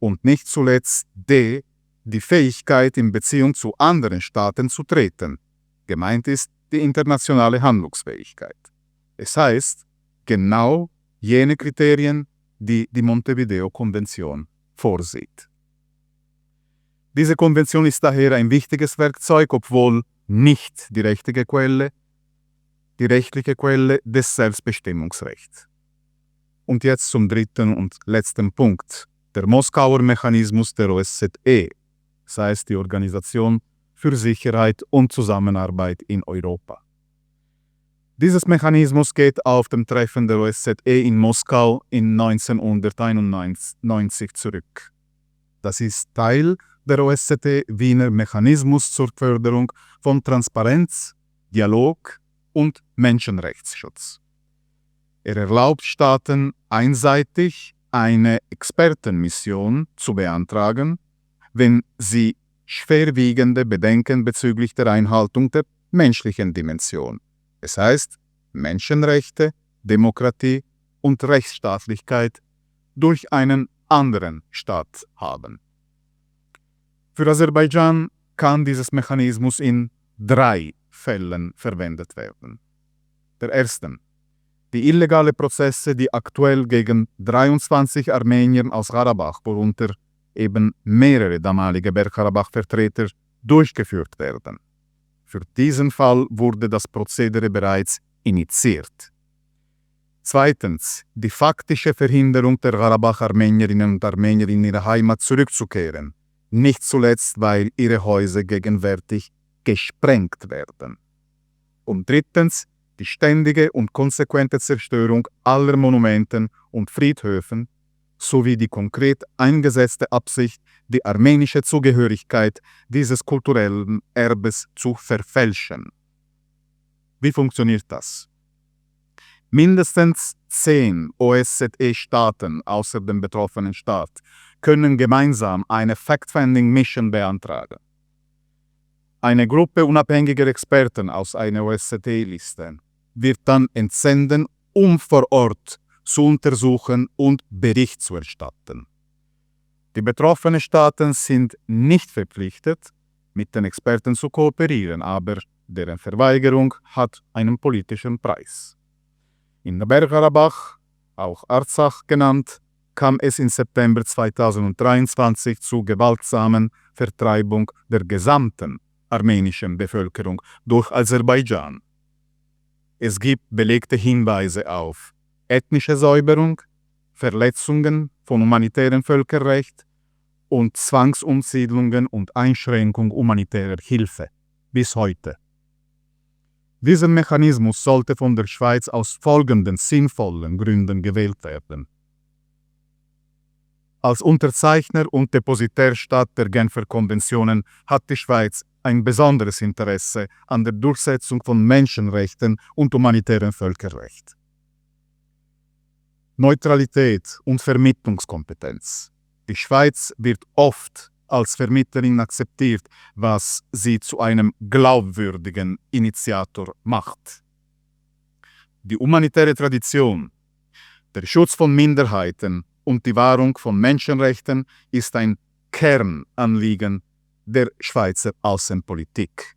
und nicht zuletzt d. die Fähigkeit, in Beziehung zu anderen Staaten zu treten. Gemeint ist die internationale Handlungsfähigkeit. Es heißt, genau jene Kriterien, die die Montevideo-Konvention vorsieht. Diese Konvention ist daher ein wichtiges Werkzeug, obwohl nicht die rechtliche Quelle des Selbstbestimmungsrechts. Und jetzt zum dritten und letzten Punkt, der Moskauer Mechanismus der OSZE, das heißt die Organisation für Sicherheit und Zusammenarbeit in Europa. Dieses Mechanismus geht auf dem Treffen der OSZE in Moskau in 1991 zurück. Das ist Teil der OSZE Wiener Mechanismus zur Förderung von Transparenz, Dialog und Menschenrechtsschutz. Er erlaubt Staaten einseitig eine Expertenmission zu beantragen, wenn sie schwerwiegende Bedenken bezüglich der Einhaltung der menschlichen Dimension, es heißt Menschenrechte, Demokratie und Rechtsstaatlichkeit, durch einen anderen Staat haben. Für Aserbaidschan kann dieses Mechanismus in 3 Fällen verwendet werden. Der erste: die illegale Prozesse, die aktuell gegen 23 Armenier aus Karabach, worunter eben mehrere damalige Bergkarabach-Vertreter, durchgeführt werden. Für diesen Fall wurde das Prozedere bereits initiiert. Zweitens, die faktische Verhinderung der Karabach-Armenierinnen und Armenier in ihre Heimat zurückzukehren, nicht zuletzt, weil ihre Häuser gegenwärtig gesprengt werden. Und drittens, die ständige und konsequente Zerstörung aller Monumenten und Friedhöfen sowie die konkret eingesetzte Absicht, die armenische Zugehörigkeit dieses kulturellen Erbes zu verfälschen. Wie funktioniert das? Mindestens 10 OSZE-Staaten außer dem betroffenen Staat können gemeinsam eine Fact-Finding-Mission beantragen. Eine Gruppe unabhängiger Experten aus einer OSZE-Liste wird dann entsenden, um vor Ort zu untersuchen und Bericht zu erstatten. Die betroffenen Staaten sind nicht verpflichtet, mit den Experten zu kooperieren, aber deren Verweigerung hat einen politischen Preis. In Bergkarabach, auch Arzach genannt, kam es im September 2023 zu gewaltsamen Vertreibung der gesamten armenischen Bevölkerung durch Aserbaidschan. Es gibt belegte Hinweise auf ethnische Säuberung, Verletzungen von humanitärem Völkerrecht und Zwangsumsiedlungen und Einschränkung humanitärer Hilfe bis heute. Dieser Mechanismus sollte von der Schweiz aus folgenden sinnvollen Gründen gewählt werden. Als Unterzeichner und Depositärstaat der Genfer Konventionen hat die Schweiz ein besonderes Interesse an der Durchsetzung von Menschenrechten und humanitärem Völkerrecht. Neutralität und Vermittlungskompetenz. Die Schweiz wird oft als Vermittlerin akzeptiert, was sie zu einem glaubwürdigen Initiator macht. Die humanitäre Tradition, der Schutz von Minderheiten und die Wahrung von Menschenrechten ist ein Kernanliegen der Schweizer Außenpolitik.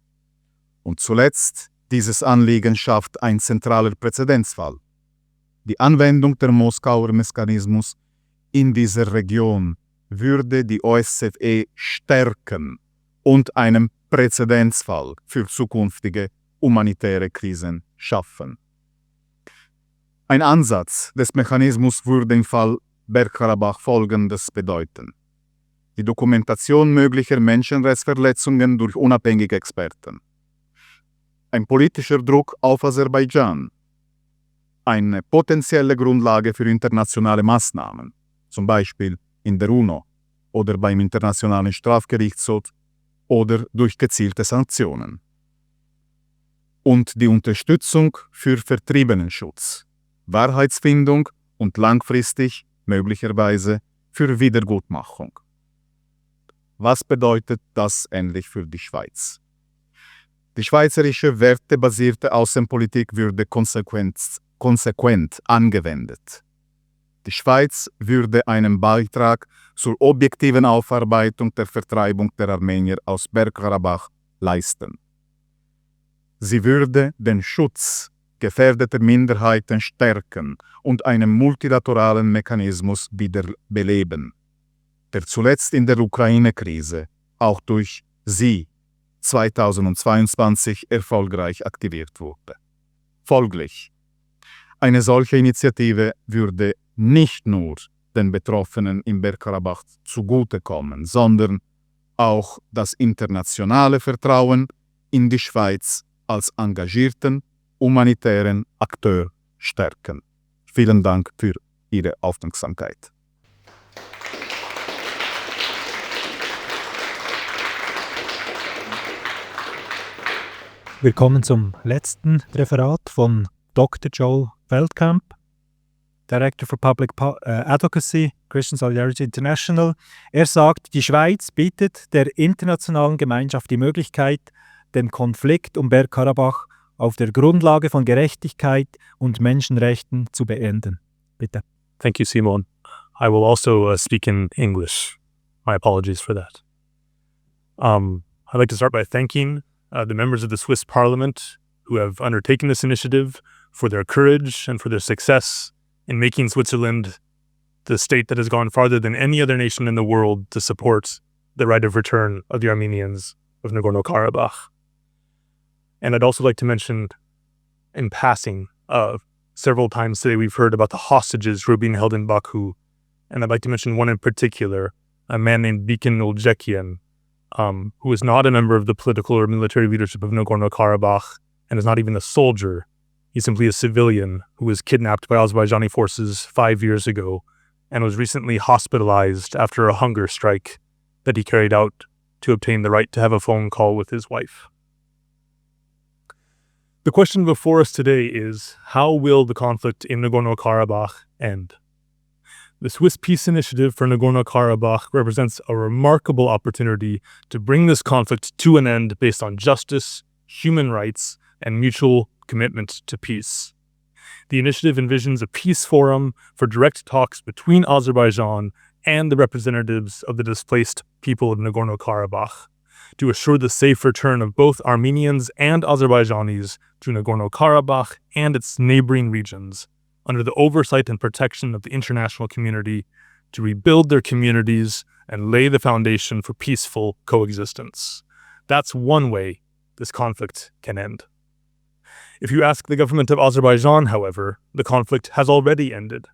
Und zuletzt, dieses Anliegen schafft ein zentraler Präzedenzfall. Die Anwendung der Moskauer Mechanismus in dieser Region würde die OSZE stärken und einen Präzedenzfall für zukünftige humanitäre Krisen schaffen. Ein Ansatz des Mechanismus würde im Fall Bergkarabach Folgendes bedeuten: die Dokumentation möglicher Menschenrechtsverletzungen durch unabhängige Experten, ein politischer Druck auf Aserbaidschan, eine potenzielle Grundlage für internationale Maßnahmen, zum Beispiel in der UNO oder beim Internationalen Strafgerichtshof oder durch gezielte Sanktionen. Und die Unterstützung für Vertriebenenschutz, Wahrheitsfindung und langfristig möglicherweise für Wiedergutmachung. Was bedeutet das endlich für die Schweiz? Die schweizerische wertebasierte Außenpolitik würde konsequent angewendet. Die Schweiz würde einen Beitrag zur objektiven Aufarbeitung der Vertreibung der Armenier aus Bergkarabach leisten. Sie würde den Schutz gefährdeter Minderheiten stärken und einen multilateralen Mechanismus wiederbeleben. der zuletzt in der Ukraine-Krise auch durch Sie 2022 erfolgreich aktiviert wurde. Folglich, eine solche Initiative würde nicht nur den Betroffenen im Bergkarabach zugutekommen, sondern auch das internationale Vertrauen in die Schweiz als engagierten humanitären Akteur stärken. Vielen Dank für Ihre Aufmerksamkeit. Wir kommen zum letzten Referat von Dr. Joel Feldkamp, Director for Public Advocacy, Christian Solidarity International. Er sagt, die Schweiz bietet der internationalen Gemeinschaft die Möglichkeit, den Konflikt um Bergkarabach auf der Grundlage von Gerechtigkeit und Menschenrechten zu beenden. Bitte. Thank you, Simon. I will also speak in English. My apologies for that. I'd like to start by thanking the members of the Swiss Parliament who have undertaken this initiative for their courage and for their success in making Switzerland the state that has gone farther than any other nation in the world to support the right of return of the Armenians of Nagorno-Karabakh. And I'd also like to mention, in passing, several times today we've heard about the hostages who are being held in Baku. And I'd like to mention one in particular, a man named Bikin Uljekian, who is not a member of the political or military leadership of Nagorno-Karabakh and is not even a soldier. He's simply a civilian who was kidnapped by Azerbaijani forces 5 years ago and was recently hospitalized after a hunger strike that he carried out to obtain the right to have a phone call with his wife. The question before us today is, how will the conflict in Nagorno-Karabakh end? The Swiss Peace Initiative for Nagorno-Karabakh represents a remarkable opportunity to bring this conflict to an end based on justice, human rights, and mutual commitment to peace. The initiative envisions a peace forum for direct talks between Azerbaijan and the representatives of the displaced people of Nagorno-Karabakh to assure the safe return of both Armenians and Azerbaijanis to Nagorno-Karabakh and its neighboring regions under the oversight and protection of the international community to rebuild their communities and lay the foundation for peaceful coexistence. That's one way this conflict can end. If you ask the government of Azerbaijan, however, the conflict has already ended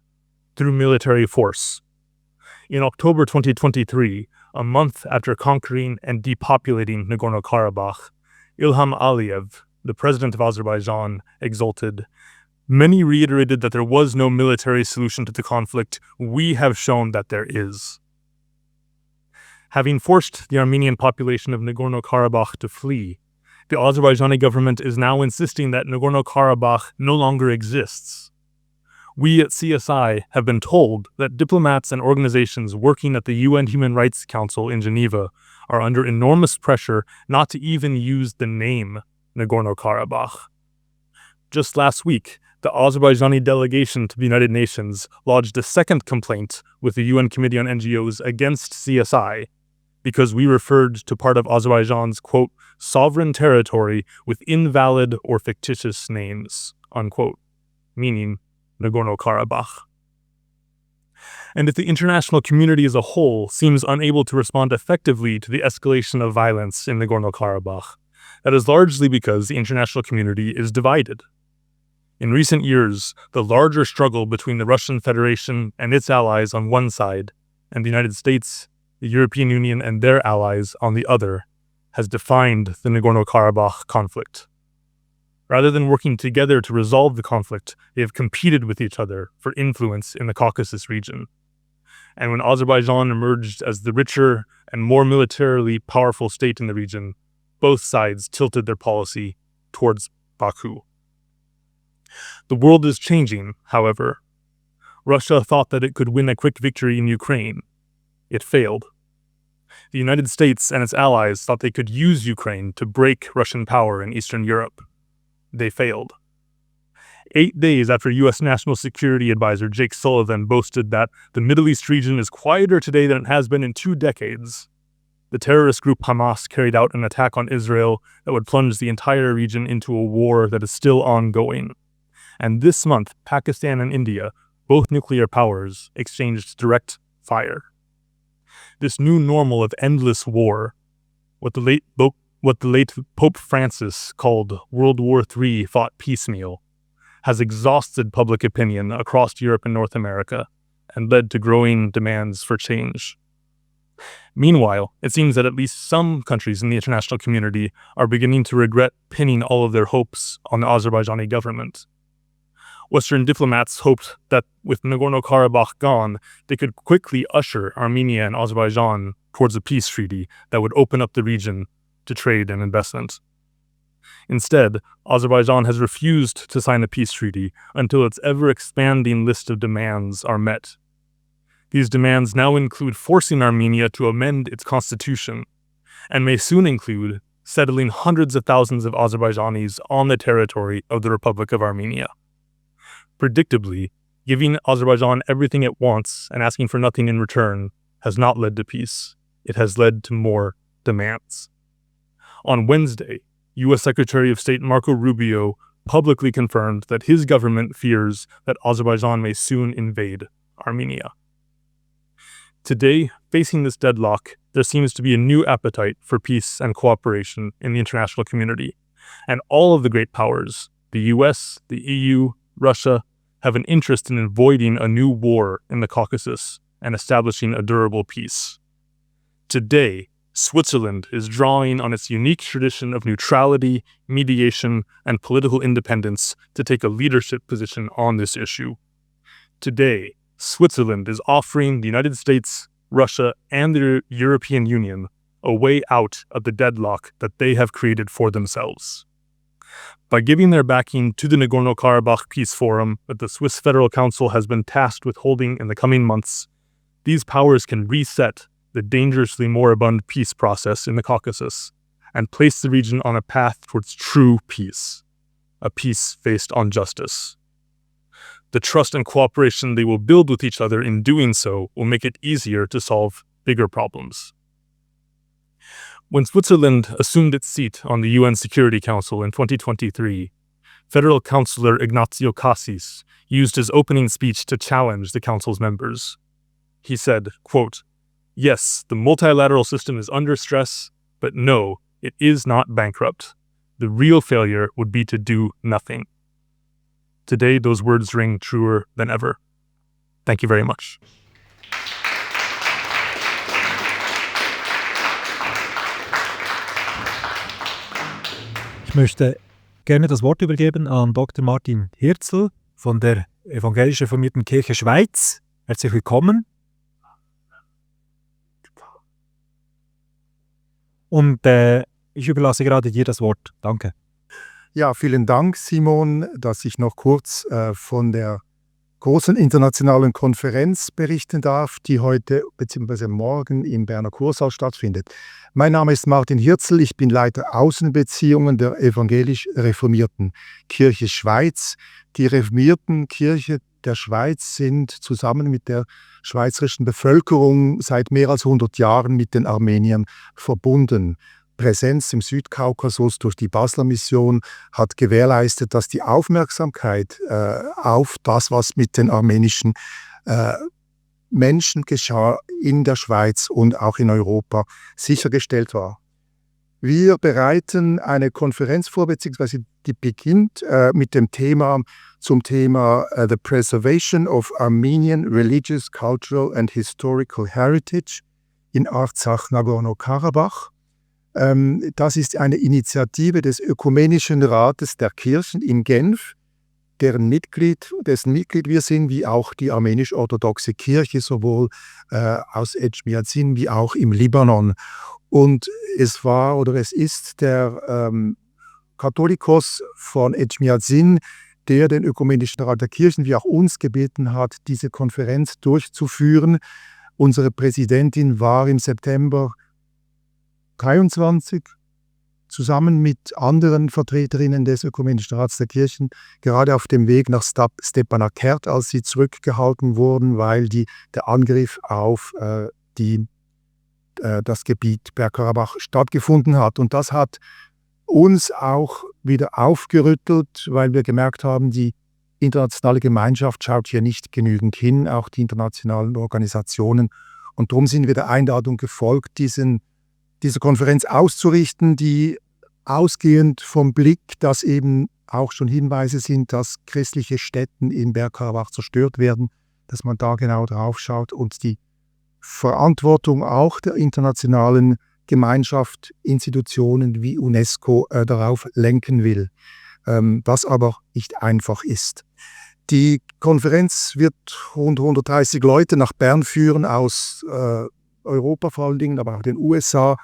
through military force. In October 2023, a month after conquering and depopulating Nagorno-Karabakh, Ilham Aliyev, the president of Azerbaijan, exulted, "Many reiterated that there was no military solution to the conflict. We have shown that there is." Having forced the Armenian population of Nagorno-Karabakh to flee, the Azerbaijani government is now insisting that Nagorno-Karabakh no longer exists. We at CSI have been told that diplomats and organizations working at the UN Human Rights Council in Geneva are under enormous pressure not to even use the name Nagorno-Karabakh. Just last week, the Azerbaijani delegation to the United Nations lodged a second complaint with the UN Committee on NGOs against CSI because we referred to part of Azerbaijan's, quote, sovereign territory with invalid or fictitious names, unquote, meaning Nagorno-Karabakh. And if the international community as a whole seems unable to respond effectively to the escalation of violence in Nagorno-Karabakh, that is largely because the international community is divided. In recent years, the larger struggle between the Russian Federation and its allies on one side, and the United States, the European Union, and their allies on the other, has defined the Nagorno-Karabakh conflict. Rather than working together to resolve the conflict, they have competed with each other for influence in the Caucasus region. And when Azerbaijan emerged as the richer and more militarily powerful state in the region, both sides tilted their policy towards Baku. The world is changing, however. Russia thought that it could win a quick victory in Ukraine. It failed. The United States and its allies thought they could use Ukraine to break Russian power in Eastern Europe. They failed. 8 days after U.S. National Security Advisor Jake Sullivan boasted that the Middle East region is quieter today than it has been in 2 decades, the terrorist group Hamas carried out an attack on Israel that would plunge the entire region into a war that is still ongoing. And this month, Pakistan and India, both nuclear powers, exchanged direct fire. this new normal of endless war, what the late Pope Francis called World War III fought piecemeal, has exhausted public opinion across Europe and North America and led to growing demands for change. Meanwhile, it seems that at least some countries in the international community are beginning to regret pinning all of their hopes on the Azerbaijani government. Western diplomats hoped that with Nagorno-Karabakh gone, they could quickly usher Armenia and Azerbaijan towards a peace treaty that would open up the region to trade and investment. Instead, Azerbaijan has refused to sign a peace treaty until its ever-expanding list of demands are met. These demands now include forcing Armenia to amend its constitution, and may soon include settling hundreds of thousands of Azerbaijanis on the territory of the Republic of Armenia. Predictably, giving Azerbaijan everything it wants and asking for nothing in return has not led to peace. It has led to more demands. On Wednesday, U.S. Secretary of State Marco Rubio publicly confirmed that his government fears that Azerbaijan may soon invade Armenia. Today, facing this deadlock, there seems to be a new appetite for peace and cooperation in the international community, and all of the great powers, the US, the EU, Russia, have an interest in avoiding a new war in the Caucasus and establishing a durable peace. Today, Switzerland is drawing on its unique tradition of neutrality, mediation, and political independence to take a leadership position on this issue. Today, Switzerland is offering the United States, Russia, and the European Union a way out of the deadlock that they have created for themselves. By giving their backing to the Nagorno-Karabakh Peace Forum that the Swiss Federal Council has been tasked with holding in the coming months, these powers can reset the dangerously moribund peace process in the Caucasus and place the region on a path towards true peace, a peace based on justice. The trust and cooperation they will build with each other in doing so will make it easier to solve bigger problems. When Switzerland assumed its seat on the UN Security Council in 2023, Federal Councillor Ignacio Cassis used his opening speech to challenge the Council's members. He said, quote, "Yes, the multilateral system is under stress, but no, it is not bankrupt. The real failure would be to do nothing." Today, those words ring truer than ever. Thank you very much. Ich möchte gerne das Wort übergeben an Dr. Martin Hirzel von der Evangelisch Reformierten Kirche Schweiz. Herzlich willkommen. Und ich überlasse gerade dir das Wort. Danke. Ja, vielen Dank, Simon, dass ich noch kurz von der großen internationalen Konferenz berichten darf, die heute bzw. morgen im Berner Kursaal stattfindet. Mein Name ist Martin Hirzel, ich bin Leiter Außenbeziehungen der Evangelisch Reformierten Kirche Schweiz. Die Reformierten Kirche der Schweiz sind zusammen mit der schweizerischen Bevölkerung seit mehr als 100 Jahren mit den Armeniern verbunden. Präsenz im Südkaukasus durch die Basler Mission hat gewährleistet, dass die Aufmerksamkeit auf das, was mit den armenischen Menschen geschah in der Schweiz und auch in Europa, sichergestellt war. Wir bereiten eine Konferenz vor, beziehungsweise die beginnt mit dem Thema The Preservation of Armenian Religious, Cultural and Historical Heritage in Artsakh, Nagorno-Karabach. Das ist eine Initiative des Ökumenischen Rates der Kirchen in Genf, dessen Mitglied wir sind, wie auch die armenisch-orthodoxe Kirche, sowohl aus Etchmiadzin wie auch im Libanon. Und es ist der Katholikos von Etchmiadzin, der den Ökumenischen Rat der Kirchen wie auch uns gebeten hat, diese Konferenz durchzuführen. Unsere Präsidentin war im September 23 zusammen mit anderen Vertreterinnen des Ökumenischen Rats der Kirchen gerade auf dem Weg nach Stepanakert, als sie zurückgehalten wurden, weil der Angriff auf das Gebiet Bergkarabach stattgefunden hat. Und das hat uns auch wieder aufgerüttelt, weil wir gemerkt haben, die internationale Gemeinschaft schaut hier nicht genügend hin, auch die internationalen Organisationen. Und darum sind wir der Einladung gefolgt, diese Konferenz auszurichten, die ausgehend vom Blick, dass eben auch schon Hinweise sind, dass christliche Stätten in Bergkarabach zerstört werden, dass man da genau drauf schaut und die Verantwortung auch der internationalen Gemeinschaft, Institutionen wie UNESCO darauf lenken will, was aber nicht einfach ist. Die Konferenz wird rund 130 Leute nach Bern führen, aus Europa vor allen Dingen, aber auch den USA.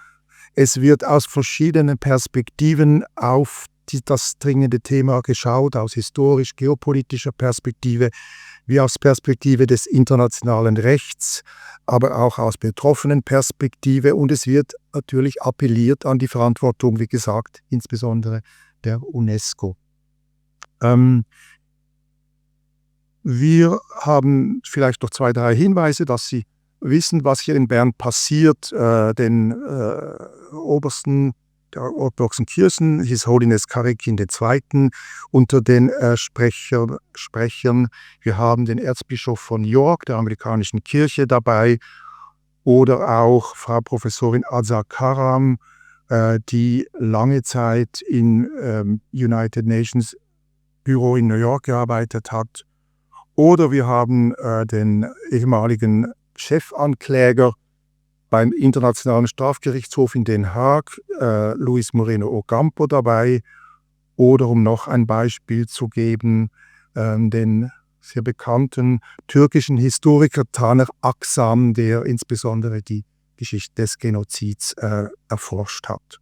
Es wird aus verschiedenen Perspektiven auf das dringende Thema geschaut, aus historisch-geopolitischer Perspektive, wie aus Perspektive des internationalen Rechts, aber auch aus betroffenen Perspektive. Und es wird natürlich appelliert an die Verantwortung, wie gesagt, insbesondere der UNESCO. Wir haben vielleicht noch 2, 3 Hinweise, dass Sie wissen, was hier in Bern passiert. Der obersten Kirchen, His Holiness Karikin II. Unter den Sprechern. Wir haben den Erzbischof von York, der amerikanischen Kirche, dabei. Oder auch Frau Professorin Azar Karam, die lange Zeit im United Nations Büro in New York gearbeitet hat. Oder wir haben den ehemaligen Chefankläger beim Internationalen Strafgerichtshof in Den Haag, Luis Moreno Ocampo, dabei. Oder um noch ein Beispiel zu geben, den sehr bekannten türkischen Historiker Taner Akçam, der insbesondere die Geschichte des Genozids erforscht hat.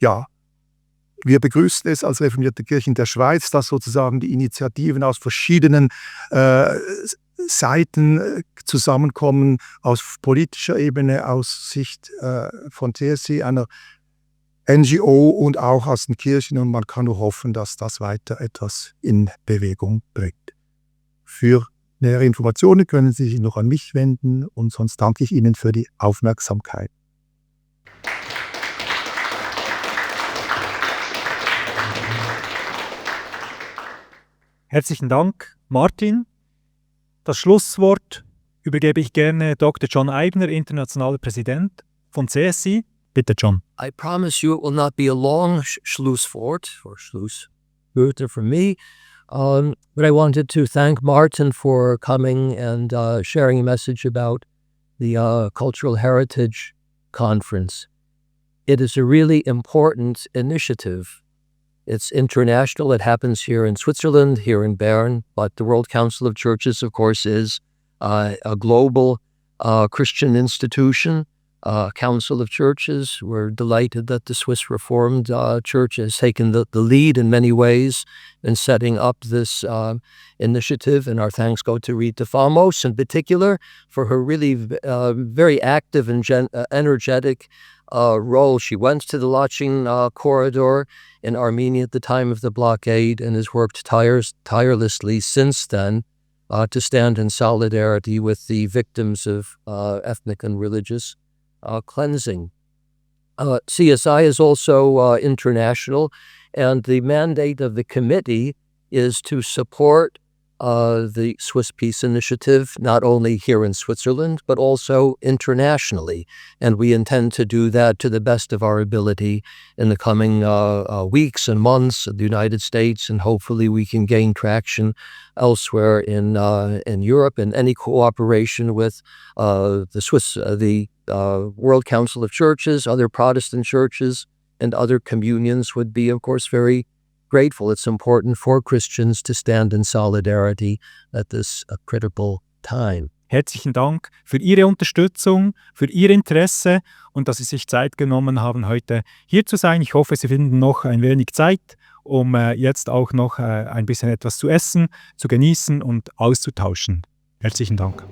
Ja, wir begrüßen es als reformierte Kirche in der Schweiz, dass sozusagen die Initiativen aus verschiedenen Seiten zusammenkommen, aus politischer Ebene, aus Sicht von CSC, einer NGO und auch aus den Kirchen. Und man kann nur hoffen, dass das weiter etwas in Bewegung bringt. Für nähere Informationen können Sie sich noch an mich wenden und sonst danke ich Ihnen für die Aufmerksamkeit. Herzlichen Dank, Martin. Das Schlusswort übergebe ich gerne Dr. John Eibner, internationaler Präsident von CSC. Bitte, John. I promise you it will not be a long Schlusswort or Schlusswörter from me, but I wanted to thank Martin for coming and sharing a message about the Cultural Heritage Conference. It is a really important initiative. It's international. It happens here in Switzerland, here in Bern, but the World Council of Churches, of course, is a global Christian institution, Council of Churches. We're delighted that the Swiss Reformed Church has taken the lead in many ways in setting up this initiative, and our thanks go to Rita Famos in particular for her really very active and energetic role. She went to the Lachin corridor in Armenia at the time of the blockade and has worked tirelessly since then to stand in solidarity with the victims of ethnic and religious cleansing. CSI is also international, and the mandate of the committee is to support the Swiss Peace Initiative, not only here in Switzerland, but also internationally. And we intend to do that to the best of our ability in the coming weeks and months in the United States, and hopefully we can gain traction elsewhere in Europe, and any cooperation with the World Council of Churches, other Protestant churches, and other communions would be, of course, very grateful. It's important for Christians to stand in solidarity at this critical time. Herzlichen Dank für Ihre Unterstützung, für Ihr Interesse und dass Sie sich Zeit genommen haben, heute hier zu sein. Ich hoffe, Sie finden noch ein wenig Zeit, um jetzt auch noch ein bisschen etwas zu essen, zu genießen und auszutauschen. Herzlichen Dank.